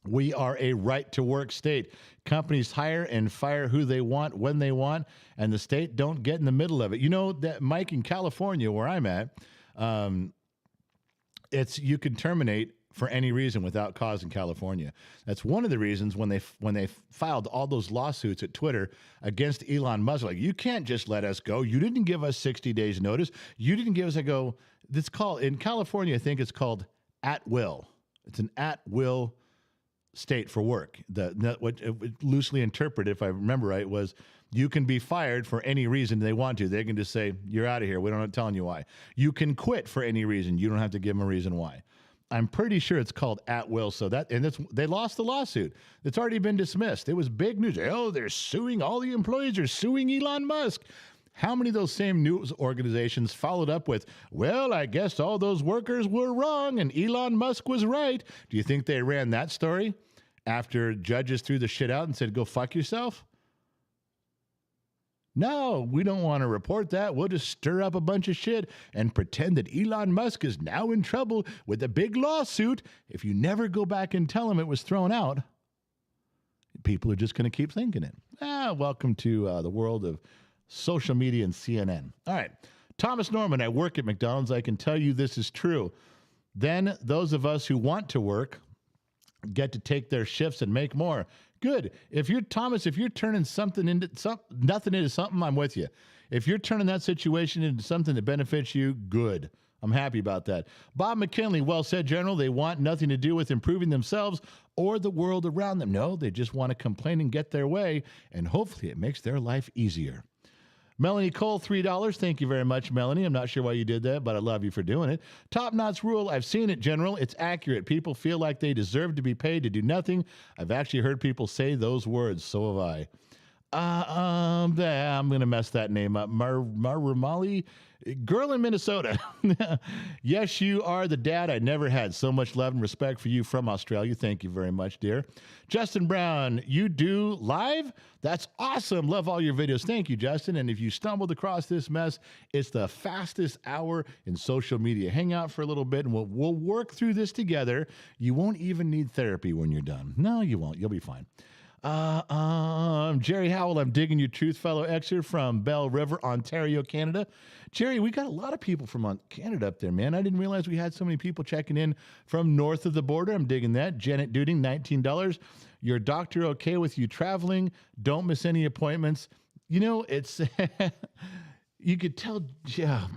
Speaker 1: We are a right-to-work state. Companies hire and fire who they want when they want, and the state don't get in the middle of it. You know that, Mike, in California, where I'm at, you can terminate for any reason without cause in California. That's one of the reasons when they filed all those lawsuits at Twitter against Elon Musk, like, you can't just let us go. You didn't give us 60 days notice. You didn't give us a go. It's called, in California, I think it's called at will. It's an at will state for work. What loosely interpreted, if I remember right, was you can be fired for any reason they want to. They can just say, you're out of here. We don't have to tell you why. You can quit for any reason. You don't have to give them a reason why. I'm pretty sure it's called at will. So they lost the lawsuit. It's already been dismissed. It was big news. Oh, they're suing. All the employees are suing Elon Musk. How many of those same news organizations followed up with, well, I guess all those workers were wrong and Elon Musk was right? Do you think they ran that story after judges threw the shit out and said, go fuck yourself? No, we don't want to report that. We'll just stir up a bunch of shit and pretend that Elon Musk is now in trouble with a big lawsuit. If you never go back and tell him it was thrown out, people are just going to keep thinking it. Welcome to the world of social media and CNN. All right. Thomas Norman, I work at McDonald's. I can tell you this is true. Then those of us who want to work get to take their shifts and make more. Good. If you're turning nothing into something, I'm with you. If you're turning that situation into something that benefits you, good. I'm happy about that. Bob McKinley, well said, General. They want nothing to do with improving themselves or the world around them. No, they just want to complain and get their way, and hopefully it makes their life easier. Melanie Cole, $3. Thank you very much, Melanie. I'm not sure why you did that, but I love you for doing it. Top Knots rule, I've seen it, General. It's accurate. People feel like they deserve to be paid to do nothing. I've actually heard people say those words. So have I. I'm going to mess that name up. Marumali, girl in Minnesota. Yes, you are the dad I never had. So much love and respect for you from Australia. Thank you very much, dear. Justin Brown, you do live? That's awesome. Love all your videos. Thank you, Justin. And if you stumbled across this mess, it's the fastest hour in social media. Hang out for a little bit and we'll work through this together. You won't even need therapy when you're done. No, you won't. You'll be fine. Jerry Howell, I'm digging your truth, fellow Xer from Belle River, Ontario, Canada. Jerry, we got a lot of people from Canada up there, man. I didn't realize we had so many people checking in from north of the border. I'm digging that. Janet Dudding, $19. Your doctor okay with you traveling? Don't miss any appointments. You know, it's, you could tell, yeah,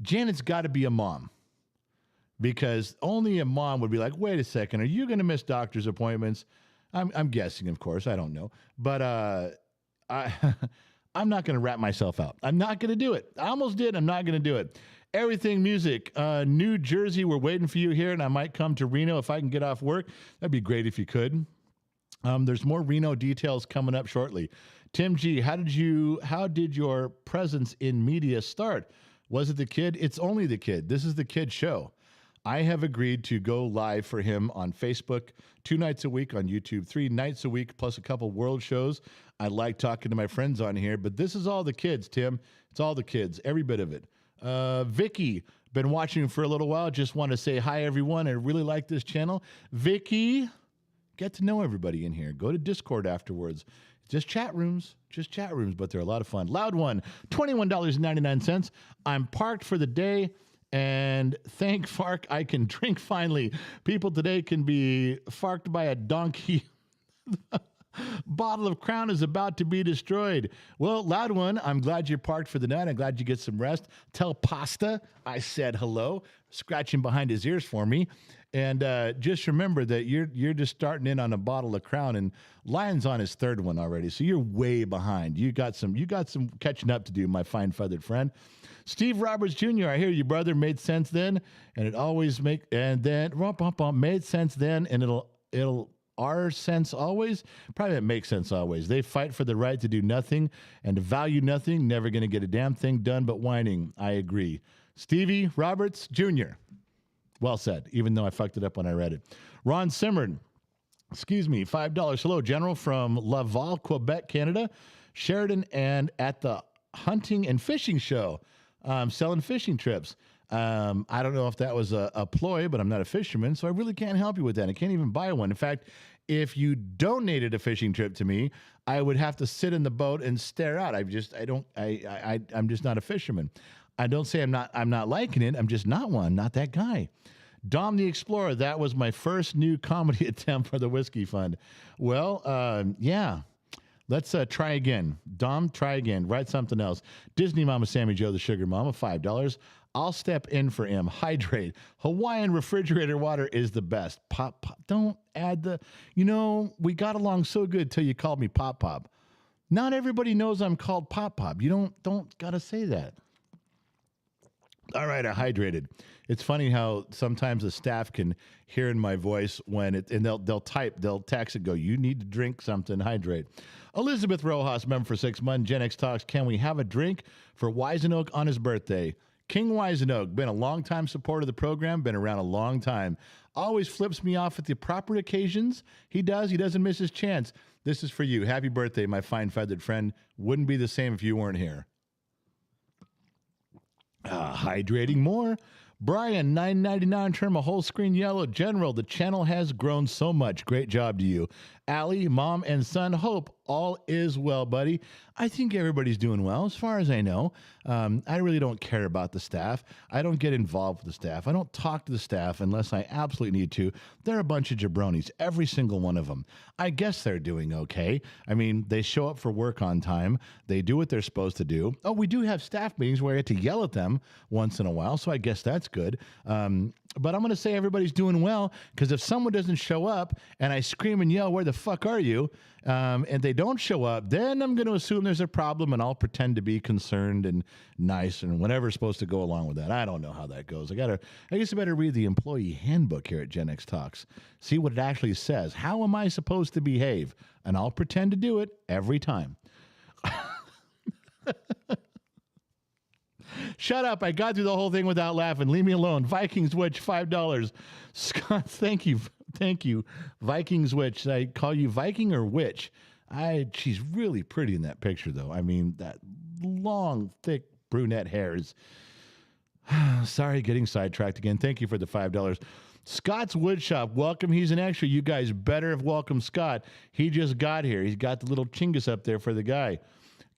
Speaker 1: Janet's got to be a mom. Because only a mom would be like, wait a second, are you going to miss doctor's appointments? I'm guessing, of course. I don't know. But I'm not going to wrap myself out. I'm not going to do it. I almost did. I'm not going to do it. Everything Music. New Jersey, we're waiting for you here, and I might come to Reno if I can get off work. That'd be great if you could. There's more Reno details coming up shortly. Tim G., how did your presence in media start? Was it the kid? It's only the kid. This is the kid show. I have agreed to go live for him on Facebook 2 nights a week, on YouTube 3 nights a week, plus a couple world shows. I like talking to my friends on here, but this is all the kids, Tim. It's all the kids, every bit of it. Vicky, been watching for a little while. Just want to say hi, everyone. I really like this channel. Vicky, get to know everybody in here. Go to Discord afterwards. Just chat rooms, but they're a lot of fun. Loud one, $21.99. I'm parked for the day. And thank Fark, I can drink finally. People today can be farked by a donkey. Bottle of Crown is about to be destroyed. Well, Loud One, I'm glad you're parked for the night. I'm glad you get some rest. Tell Pasta I said hello, scratching behind his ears for me. And just remember that you're just starting in on a bottle of Crown, and Lion's on his third one already, so you're way behind. You got some catching up to do, my fine feathered friend. Steve Roberts Jr., I hear you, brother. Made sense then, and it always made sense then, and it'll our sense always. Probably it makes sense always. They fight for the right to do nothing and to value nothing. Never going to get a damn thing done but whining. I agree. Stevie Roberts Jr. Well said, even though I fucked it up when I read it. Ron Simmern, $5. Hello, General from Laval, Quebec, Canada. Sheridan and at the hunting and fishing show. Selling fishing trips. I don't know if that was a ploy, but I'm not a fisherman, so I really can't help you with that. I can't even buy one. In fact, if you donated a fishing trip to me, I would have to sit in the boat and stare out. I'm just not a fisherman. I don't say I'm not liking it. I'm just not one, not that guy. Dom the Explorer, that was my first new comedy attempt for the Whiskey Fund. Well, yeah. Let's try again. Dom, try again. Write something else. Disney Mama Sammy Joe, the Sugar Mama, $5. I'll step in for M. Hydrate. Hawaiian refrigerator water is the best. Pop. Don't add the... we got along so good till you called me Pop. Not everybody knows I'm called Pop. You don't got to say that. All right, I hydrated. It's funny how sometimes the staff can hear in my voice when they'll text and go, you need to drink something, hydrate. Elizabeth Rojas, member for 6 months, Gen X Talks, can we have a drink for Wisenoak on his birthday? King Wisenoak, been a long-time supporter of the program, been around a long time. Always flips me off at the proper occasions. He doesn't miss his chance. This is for you. Happy birthday, my fine feathered friend. Wouldn't be the same if you weren't here. Hydrating more. Brian, $9.99, turn my whole screen yellow. General, the channel has grown so much. Great job to you. Allie, mom and son, hope all is well, buddy. I think everybody's doing well, as far as I know. I really don't care about the staff. I don't get involved with the staff. I don't talk to the staff unless I absolutely need to. They're a bunch of jabronis, every single one of them. I guess they're doing okay. I mean, they show up for work on time. They do what they're supposed to do. Oh, we do have staff meetings where I get to yell at them once in a while, so I guess that's good. But I'm going to say everybody's doing well, because if someone doesn't show up and I scream and yell, where the fuck are you? And they don't show up, then I'm going to assume there's a problem, and I'll pretend to be concerned and nice and whatever's supposed to go along with that. I don't know how that goes. I guess I better read the employee handbook here at Gen X Talks. See what it actually says. How am I supposed to behave? And I'll pretend to do it every time. Shut up. I got through the whole thing without laughing. Leave me alone. Vikings Witch, $5. Scott, thank you. Thank you. Vikings Witch. Should I call you Viking or Witch? She's really pretty in that picture, though. I mean, that long, thick brunette hairs. Sorry, getting sidetracked again. Thank you for the $5. Scott's Woodshop, welcome. He's an extra. You guys better have welcomed Scott. He just got here. He's got the little chingus up there for the guy.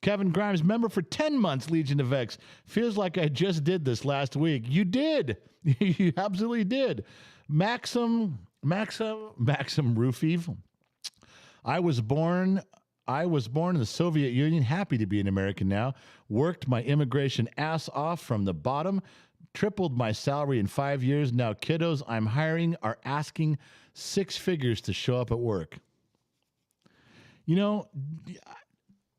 Speaker 1: Kevin Grimes, member for 10 months, Legion of X. Feels like I just did this last week. You did. You absolutely did. Maxim Roofiv. I was born in the Soviet Union. Happy to be an American now. Worked my immigration ass off from the bottom. Tripled my salary in 5 years. Now kiddos I'm hiring are asking 6 figures to show up at work.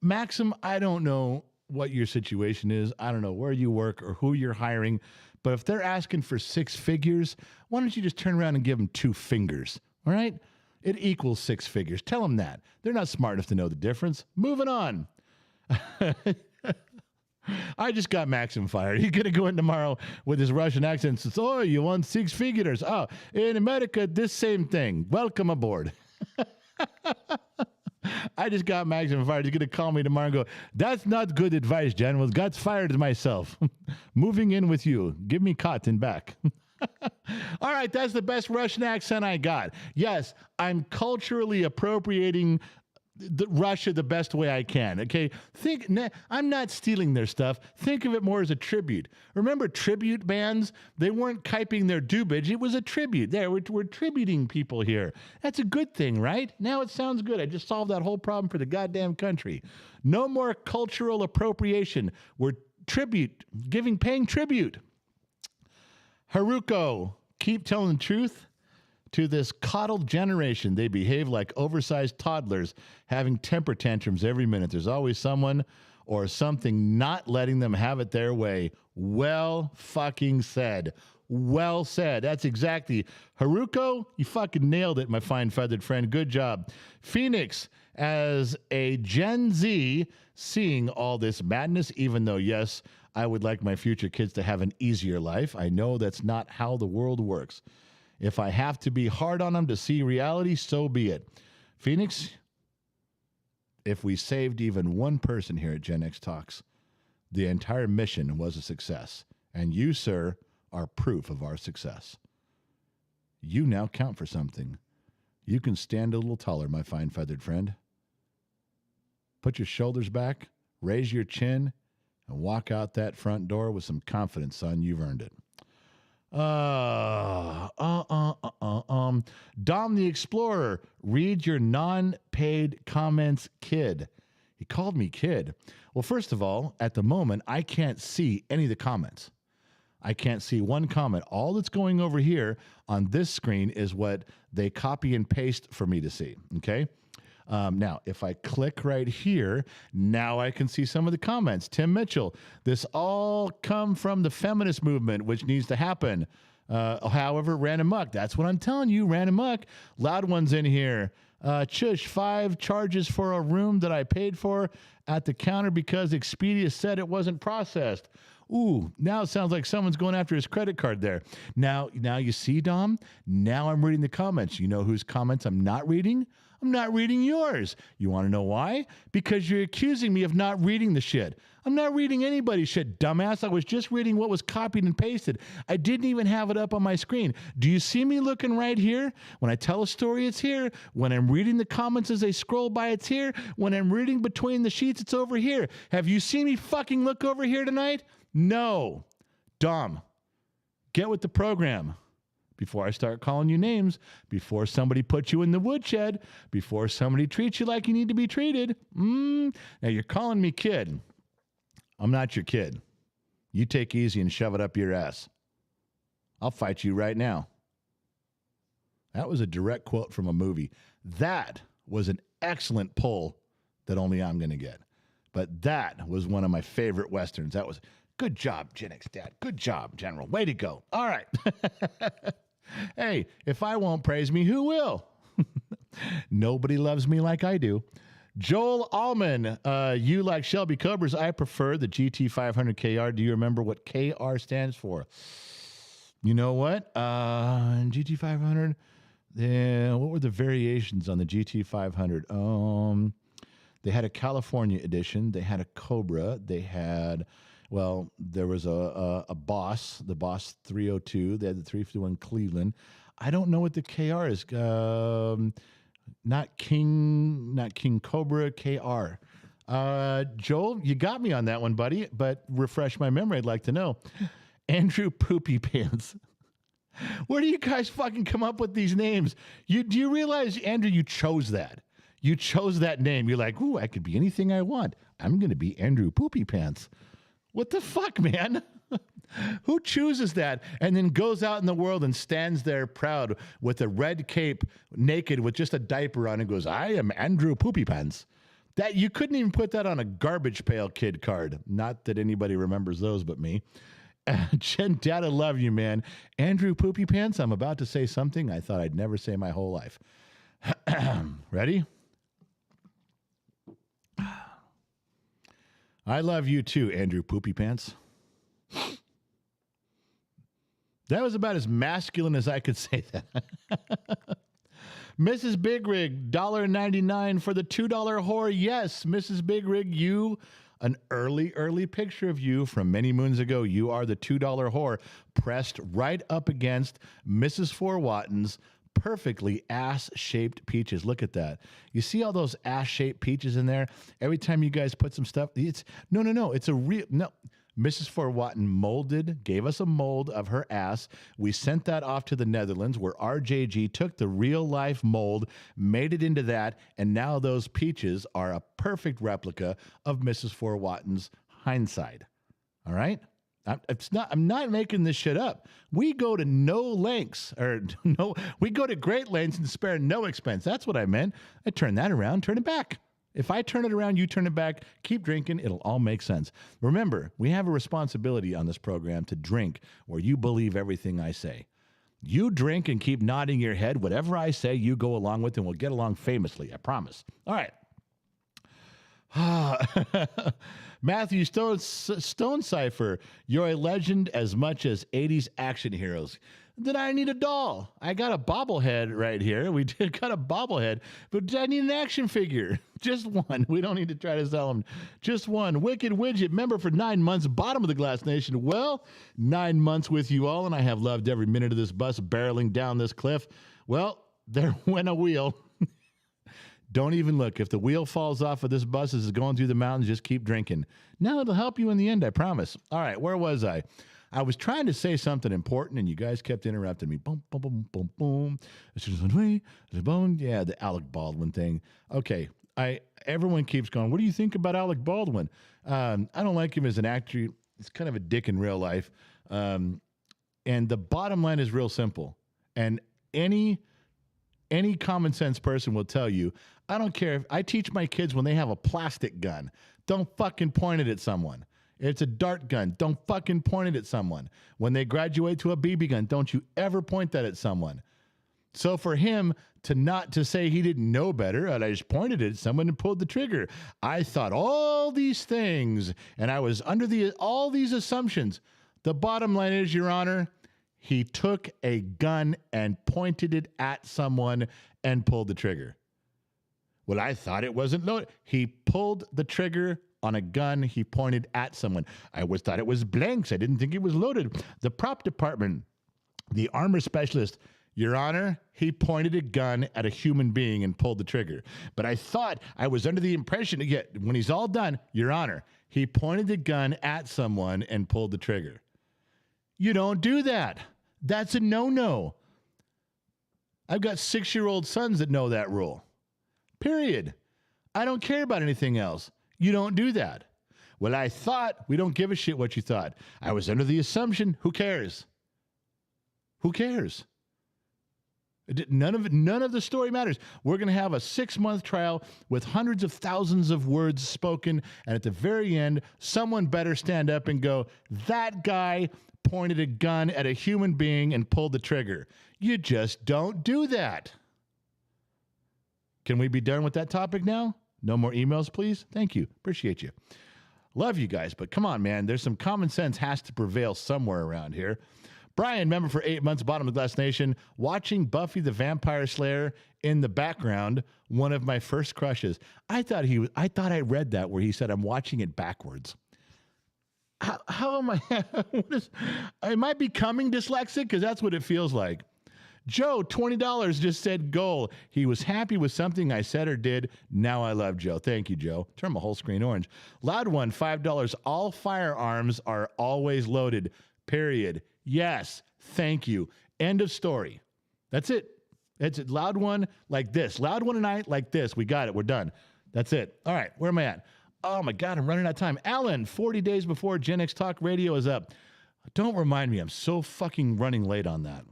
Speaker 1: Maxim, I don't know what your situation is. I don't know where you work or who you're hiring. But if they're asking for 6 figures, why don't you just turn around and give them 2 fingers? All right? It equals 6 figures. Tell them that. They're not smart enough to know the difference. Moving on. I just got Maxim fired. He's going to go in tomorrow with his Russian accent. Says, oh, you want 6 figures? Oh, in America, this same thing. Welcome aboard. I just got Maxim fired. He's going to call me tomorrow and go, that's not good advice, General. Got fired myself. Moving in with you. Give me cotton back. All right, that's the best Russian accent I got. Yes, I'm culturally appropriating Russia the best way I can. Okay, I'm not stealing their stuff. Think of it more as a tribute. Remember tribute bands? They weren't kiping their doobage. It was a tribute. There, we're tributing people here. That's a good thing, right? Now it sounds good. I just solved that whole problem for the goddamn country. No more cultural appropriation. We're paying tribute. Haruko, keep telling the truth. To this coddled generation, they behave like oversized toddlers, having temper tantrums every minute. There's always someone or something not letting them have it their way. Well fucking said. Well said. That's exactly. Haruko, you fucking nailed it, my fine feathered friend. Good job. Phoenix, as a Gen Z, seeing all this madness, even though, yes, I would like my future kids to have an easier life. I know that's not how the world works. If I have to be hard on them to see reality, so be it. Phoenix, if we saved even one person here at Gen X Talks, the entire mission was a success. And you, sir, are proof of our success. You now count for something. You can stand a little taller, my fine feathered friend. Put your shoulders back, raise your chin, and walk out that front door with some confidence, son. You've earned it. Dom the Explorer, read your non-paid comments, kid. He called me kid. Well, first of all, at the moment, I can't see any of the comments. I can't see one comment. All that's going over here on this screen is what they copy and paste for me to see, okay? Now, if I click right here, now I can see some of the comments. Tim Mitchell, this all come from the feminist movement, which needs to happen. However, ran amok. That's what I'm telling you, ran amok. Loud ones in here. Chush, 5 charges for a room that I paid for at the counter because Expedia said it wasn't processed. Ooh, now it sounds like someone's going after his credit card there. Now you see, Dom? Now I'm reading the comments. You know whose comments I'm not reading? I'm not reading yours. You want to know why? Because you're accusing me of not reading the shit. I'm not reading anybody's shit, dumbass. I was just reading what was copied and pasted. I didn't even have it up on my screen. Do you see me looking right here? When I tell a story, it's here. When I'm reading the comments as they scroll by, it's here. When I'm reading between the sheets, it's over here. Have you seen me fucking look over here tonight? No. Dom, get with the program. Before I start calling you names, before somebody puts you in the woodshed, before somebody treats you like you need to be treated. Now you're calling me kid. I'm not your kid. You take easy and shove it up your ass. I'll fight you right now. That was a direct quote from a movie. That was an excellent pull that only I'm going to get. But that was one of my favorite Westerns. That was good job, Gen X Dad. Good job, General. Way to go. All right. Hey, if I won't praise me, who will? Nobody loves me like I do. Joel Allman, you like Shelby Cobras. I prefer the GT500 KR. Do you remember what KR stands for? You know what? GT500. What were the variations on the GT500? They had a California edition. They had a Cobra. They had... Well, there was a Boss, the Boss 302. They had the 351 Cleveland. I don't know what the KR is. Not King Cobra, KR. Joel, you got me on that one, buddy, but refresh my memory. I'd like to know. Andrew Poopy Pants. Where do you guys fucking come up with these names? Do you realize, Andrew, you chose that? You chose that name. You're like, ooh, I could be anything I want. I'm going to be Andrew Poopy Pants. What the fuck, man? Who chooses that and then goes out in the world and stands there proud with a red cape, naked with just a diaper on and goes, I am Andrew Poopy Pants. That you couldn't even put that on a garbage pail kid card. Not that anybody remembers those but me. Jen, Dad, I love you, man. Andrew Poopy Pants, I'm about to say something I thought I'd never say my whole life. Ready? I love you too, Andrew Poopy Pants. That was about as masculine as I could say that. Mrs. Big Rig, $1.99 for the $2 whore. Yes, Mrs. Big Rig, an early picture of you from many moons ago. You are the $2 whore pressed right up against Mrs. Four Watton's perfectly ass-shaped peaches. Look at that. You see all those ass-shaped peaches in there? Every time you guys put some stuff, it's a real, no. Mrs. Four Watton gave us a mold of her ass. We sent that off to the Netherlands where RJG took the real-life mold, made it into that, and now those peaches are a perfect replica of Mrs. Four Watton's hindside. All right? I'm not making this shit up. We go to we go to great lengths and spare no expense. That's what I meant. I turn that around, turn it back. If I turn it around, you turn it back, keep drinking, it'll all make sense. Remember, we have a responsibility on this program to drink where you believe everything I say. You drink and keep nodding your head. Whatever I say, you go along with, and we'll get along famously. I promise. All right. Matthew Stone Cipher, you're a legend as much as 80s action heroes. Then I need a doll. I got a bobblehead right here. We got a bobblehead, but I need an action figure. Just one. We don't need to try to sell them. Just one. Wicked Widget, member for 9 months, bottom of the Glass Nation. Well, 9 months with you all, and I have loved every minute of this bus barreling down this cliff. Well, there went a wheel. Don't even look. If the wheel falls off of this bus as it's going through the mountains, just keep drinking. Now it'll help you in the end, I promise. All right, where was I? I was trying to say something important, and you guys kept interrupting me. Boom, boom, boom, boom, boom. Yeah, the Alec Baldwin thing. Okay, everyone keeps going, what do you think about Alec Baldwin? I don't like him as an actor. He's kind of a dick in real life. And the bottom line is real simple. And any common sense person will tell you, I don't care. I teach my kids when they have a plastic gun, don't fucking point it at someone. It's a dart gun. Don't fucking point it at someone. When they graduate to a BB gun, don't you ever point that at someone. So for him to say he didn't know better, and I just pointed it at someone and pulled the trigger. I thought all these things, and I was under all these assumptions. The bottom line is, Your Honor, he took a gun and pointed it at someone and pulled the trigger. Well, I thought it wasn't loaded. He pulled the trigger on a gun he pointed at someone. I always thought it was blanks. I didn't think it was loaded. The prop department, the armor specialist, Your Honor, he pointed a gun at a human being and pulled the trigger. But I thought I was under the impression, when he's all done, Your Honor, he pointed the gun at someone and pulled the trigger. You don't do that. That's a no-no. I've got 6-year-old sons that know that rule. Period. I don't care about anything else. You don't do that. Well, I thought, we don't give a shit what you thought. I was under the assumption, who cares? Who cares? None of the story matters. We're going to have a 6-month trial with hundreds of thousands of words spoken, and at the very end, someone better stand up and go, that guy pointed a gun at a human being and pulled the trigger. You just don't do that. Can we be done with that topic now? No more emails, please? Thank you. Appreciate you. Love you guys, but come on, man. There's some common sense has to prevail somewhere around here. Brian, member for 8 months, bottom of the Glass Nation, watching Buffy the Vampire Slayer in the background, one of my first crushes. I thought I read that where he said, I'm watching it backwards. How am I? Am I becoming dyslexic? Because that's what it feels like. Joe, $20 just said goal. He was happy with something I said or did. Now I love Joe. Thank you, Joe. Turn my whole screen orange. Loud one, $5. All firearms are always loaded. Period. Yes. Thank you. End of story. That's it. It's a loud one like this. Loud one tonight like this. We got it. We're done. That's it. All right. Where am I at? Oh, my God. I'm running out of time. Alan, 40 days before Gen X Talk Radio is up. Don't remind me. I'm so fucking running late on that.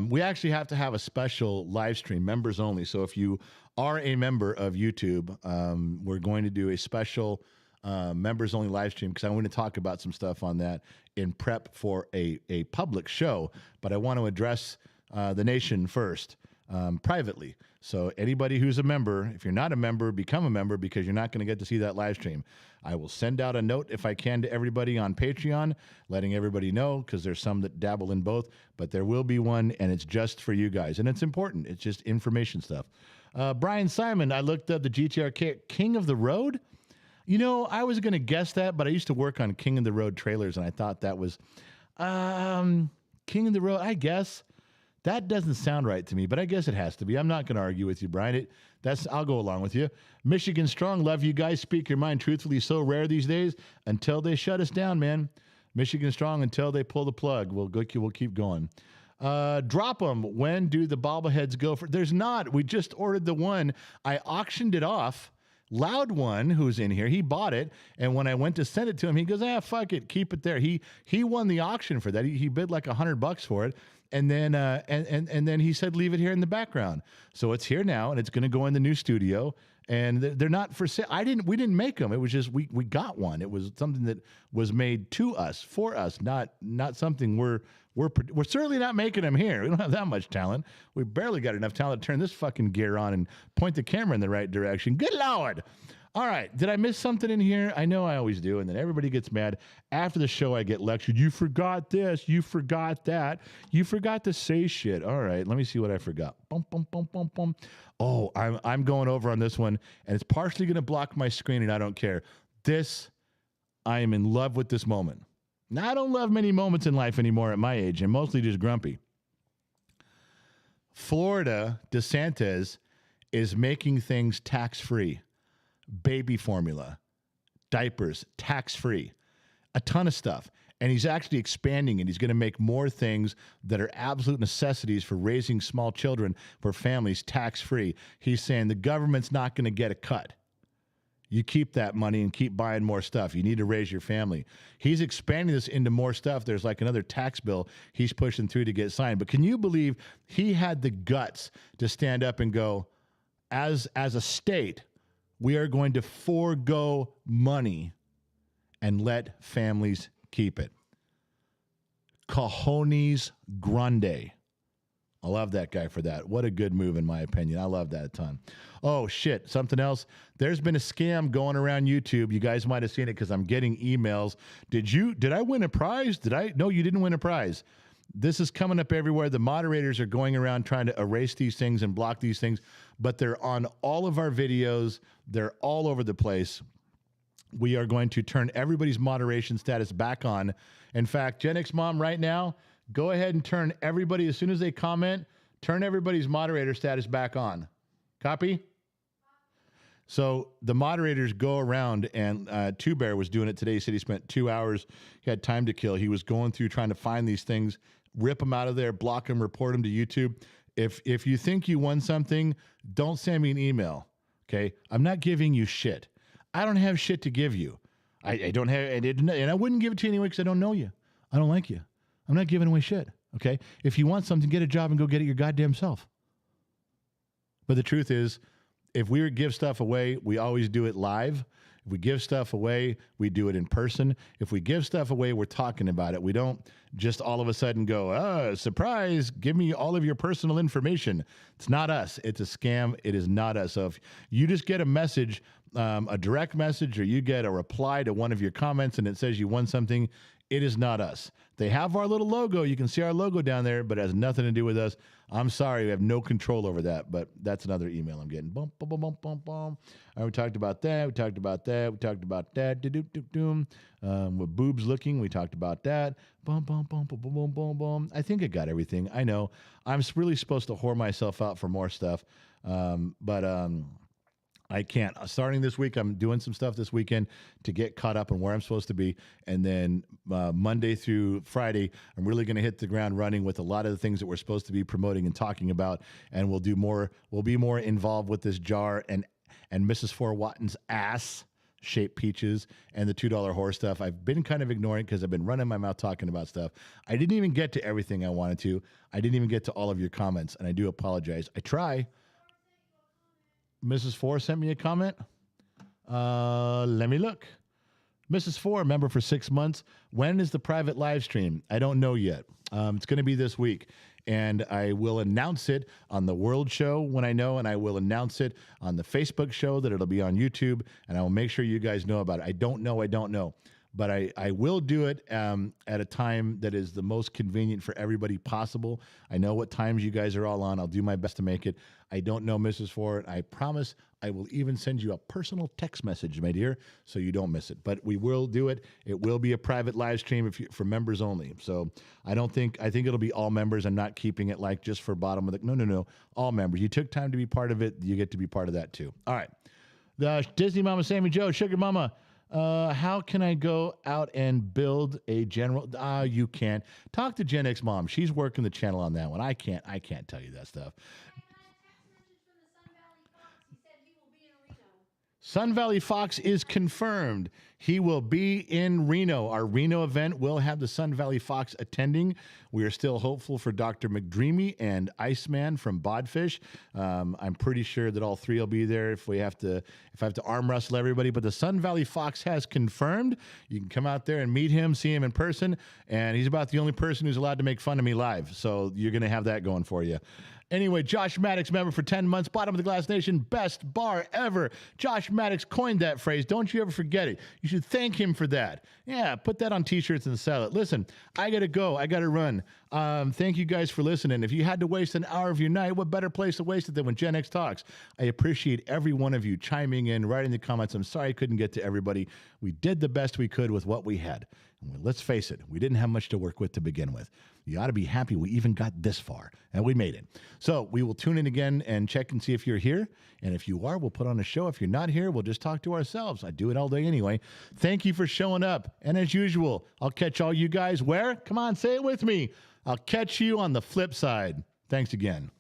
Speaker 1: We actually have to have a special live stream, members only. So if you are a member of YouTube, we're going to do a special members only live stream because I want to talk about some stuff on that in prep for a public show. But I want to address the nation first. privately. So anybody who's a member, if you're not a member, become a member because you're not going to get to see that live stream. I will send out a note if I can to everybody on Patreon, letting everybody know because there's some that dabble in both, but there will be one and it's just for you guys. And it's important. It's just information stuff. Brian Simon, I looked up the GTR King of the Road. You know, I was going to guess that, but I used to work on King of the Road trailers and I thought that was King of the Road, I guess. That doesn't sound right to me, but I guess it has to be. I'm not going to argue with you, Brian. I'll go along with you. Michigan Strong, love you guys. Speak your mind truthfully. So rare these days until they shut us down, man. Michigan Strong until they pull the plug. We'll keep going. Drop them. When do the bobbleheads go for? There's not. We just ordered the one. I auctioned it off. Loud One, who's in here, he bought it, and when I went to send it to him, he goes, fuck it, keep it there. He won the auction for that. He bid like $100 for it, and then and then he said, leave it here in the background. So it's here now, and it's going to go in the new studio, and they're not for sale. We didn't make them. It was just we got one. It was something that was made to us, for us, not something we're certainly not making them here. We don't have that much talent. We barely got enough talent to turn this fucking gear on and point the camera in the right direction. Good Lord. All right. Did I miss something in here? I know I always do. And then everybody gets mad. After the show, I get lectured. You forgot this. You forgot that. You forgot to say shit. All right. Let me see what I forgot. Bum, bum, bum, bum, bum. Oh, I'm going over on this one. And it's partially going to block my screen, and I don't care. I am in love with this moment. Now, I don't love many moments in life anymore at my age. I'm mostly just grumpy. Florida, DeSantis is making things tax-free. Baby formula, diapers, tax-free. A ton of stuff. And he's actually expanding it. He's going to make more things that are absolute necessities for raising small children, for families, tax-free. He's saying the government's not going to get a cut. You keep that money and keep buying more stuff. You need to raise your family. He's expanding this into more stuff. There's like another tax bill he's pushing through to get signed. But can you believe he had the guts to stand up and go, as a state, we are going to forego money and let families keep it. Cojones grande. I love that guy for that. What a good move, in my opinion. I love that a ton. Oh, shit. Something else. There's been a scam going around YouTube. You guys might have seen it because I'm getting emails. Did I win a prize? No, you didn't win a prize. This is coming up everywhere. The moderators are going around trying to erase these things and block these things, but they're on all of our videos. They're all over the place. We are going to turn everybody's moderation status back on. In fact, Gen X Mom, right now, go ahead and turn everybody, as soon as they comment, turn everybody's moderator status back on. Copy? So the moderators go around, and Two Bear was doing it today. He said he spent 2 hours. He had time to kill. He was going through trying to find these things, rip them out of there, block them, report them to YouTube. If you think you won something, don't send me an email, okay? I'm not giving you shit. I don't have shit to give you. I don't have, and I wouldn't give it to you anyway because I don't know you. I don't like you. I'm not giving away shit, okay? If you want something, get a job and go get it your goddamn self. But the truth is, if we give stuff away, we always do it live. If we give stuff away, we do it in person. If we give stuff away, we're talking about it. We don't just all of a sudden go, surprise, give me all of your personal information. It's not us. It's a scam. It is not us. So if you just get a message, a direct message, or you get a reply to one of your comments and it says you won something, it is not us. They have our little logo. You can see our logo down there, but it has nothing to do with us. I'm sorry. We have no control over that, but that's another email I'm getting. Bum, bum, bum, bum, bum, bum. All right, we talked about that. We talked about that. We talked about that. With boobs looking, we talked about that. Bum, bum, bum, bum, bum, bum, bum, bum. I think I got everything. I know. I'm really supposed to whore myself out for more stuff, but I can't. Starting this week, I'm doing some stuff this weekend to get caught up on where I'm supposed to be. And then Monday through Friday, I'm really going to hit the ground running with a lot of the things that we're supposed to be promoting and talking about. And we'll do more. We'll be more involved with this jar and Mrs. Four Watton's ass-shaped peaches and the $2 horse stuff. I've been kind of ignoring because I've been running my mouth talking about stuff. I didn't even get to everything I wanted to. I didn't even get to all of your comments, and I do apologize. I try. Mrs. Four sent me a comment. Let me look. Mrs. Four, member for 6 months. When is the private live stream? I don't know yet. It's going to be this week. and I will announce it on the World Show when I know, and I will announce it on the Facebook show that it'll be on YouTube, and I will make sure you guys know about it. I don't know. But I will do it at a time that is the most convenient for everybody possible. I know what times you guys are all on. I'll do my best to make it. I don't know Mrs. Ford. I promise I will even send you a personal text message, my dear, so you don't miss it. But we will do it. It will be a private live stream for members only. So I think it'll be all members. I'm not keeping it like just for bottom of the, no. All members. You took time to be part of it. You get to be part of that too. All right. The Disney Mama, Sammy Joe, Sugar Mama. How can I go out and build a general? You can't. Talk to Gen X Mom. She's working the channel on that one. I can't tell you that stuff. Sun Valley Fox is confirmed. He will be in Reno. Our Reno event will have the Sun Valley Fox attending. We are still hopeful for Dr. McDreamy and Iceman from Bodfish. I'm pretty sure that all three will be there if I have to arm wrestle everybody. But the Sun Valley Fox has confirmed. You can come out there and meet him, see him in person. And he's about the only person who's allowed to make fun of me live. So you're going to have that going for you. Anyway, Josh Maddox, member for 10 months, Bottom of the Glass Nation, best bar ever. Josh Maddox coined that phrase. Don't you ever forget it. You should thank him for that. Yeah, put that on T-shirts and sell it. Listen, I got to go. I got to run. Thank you guys for listening. If you had to waste an hour of your night, what better place to waste it than when Gen X talks? I appreciate every one of you chiming in, writing the comments. I'm sorry I couldn't get to everybody. We did the best we could with what we had. And let's face it, we didn't have much to work with to begin with. You ought to be happy we even got this far, and we made it. So we will tune in again and check and see if you're here. And if you are, we'll put on a show. If you're not here, we'll just talk to ourselves. I do it all day anyway. Thank you for showing up. And as usual, I'll catch all you guys where? Come on, say it with me. I'll catch you on the flip side. Thanks again.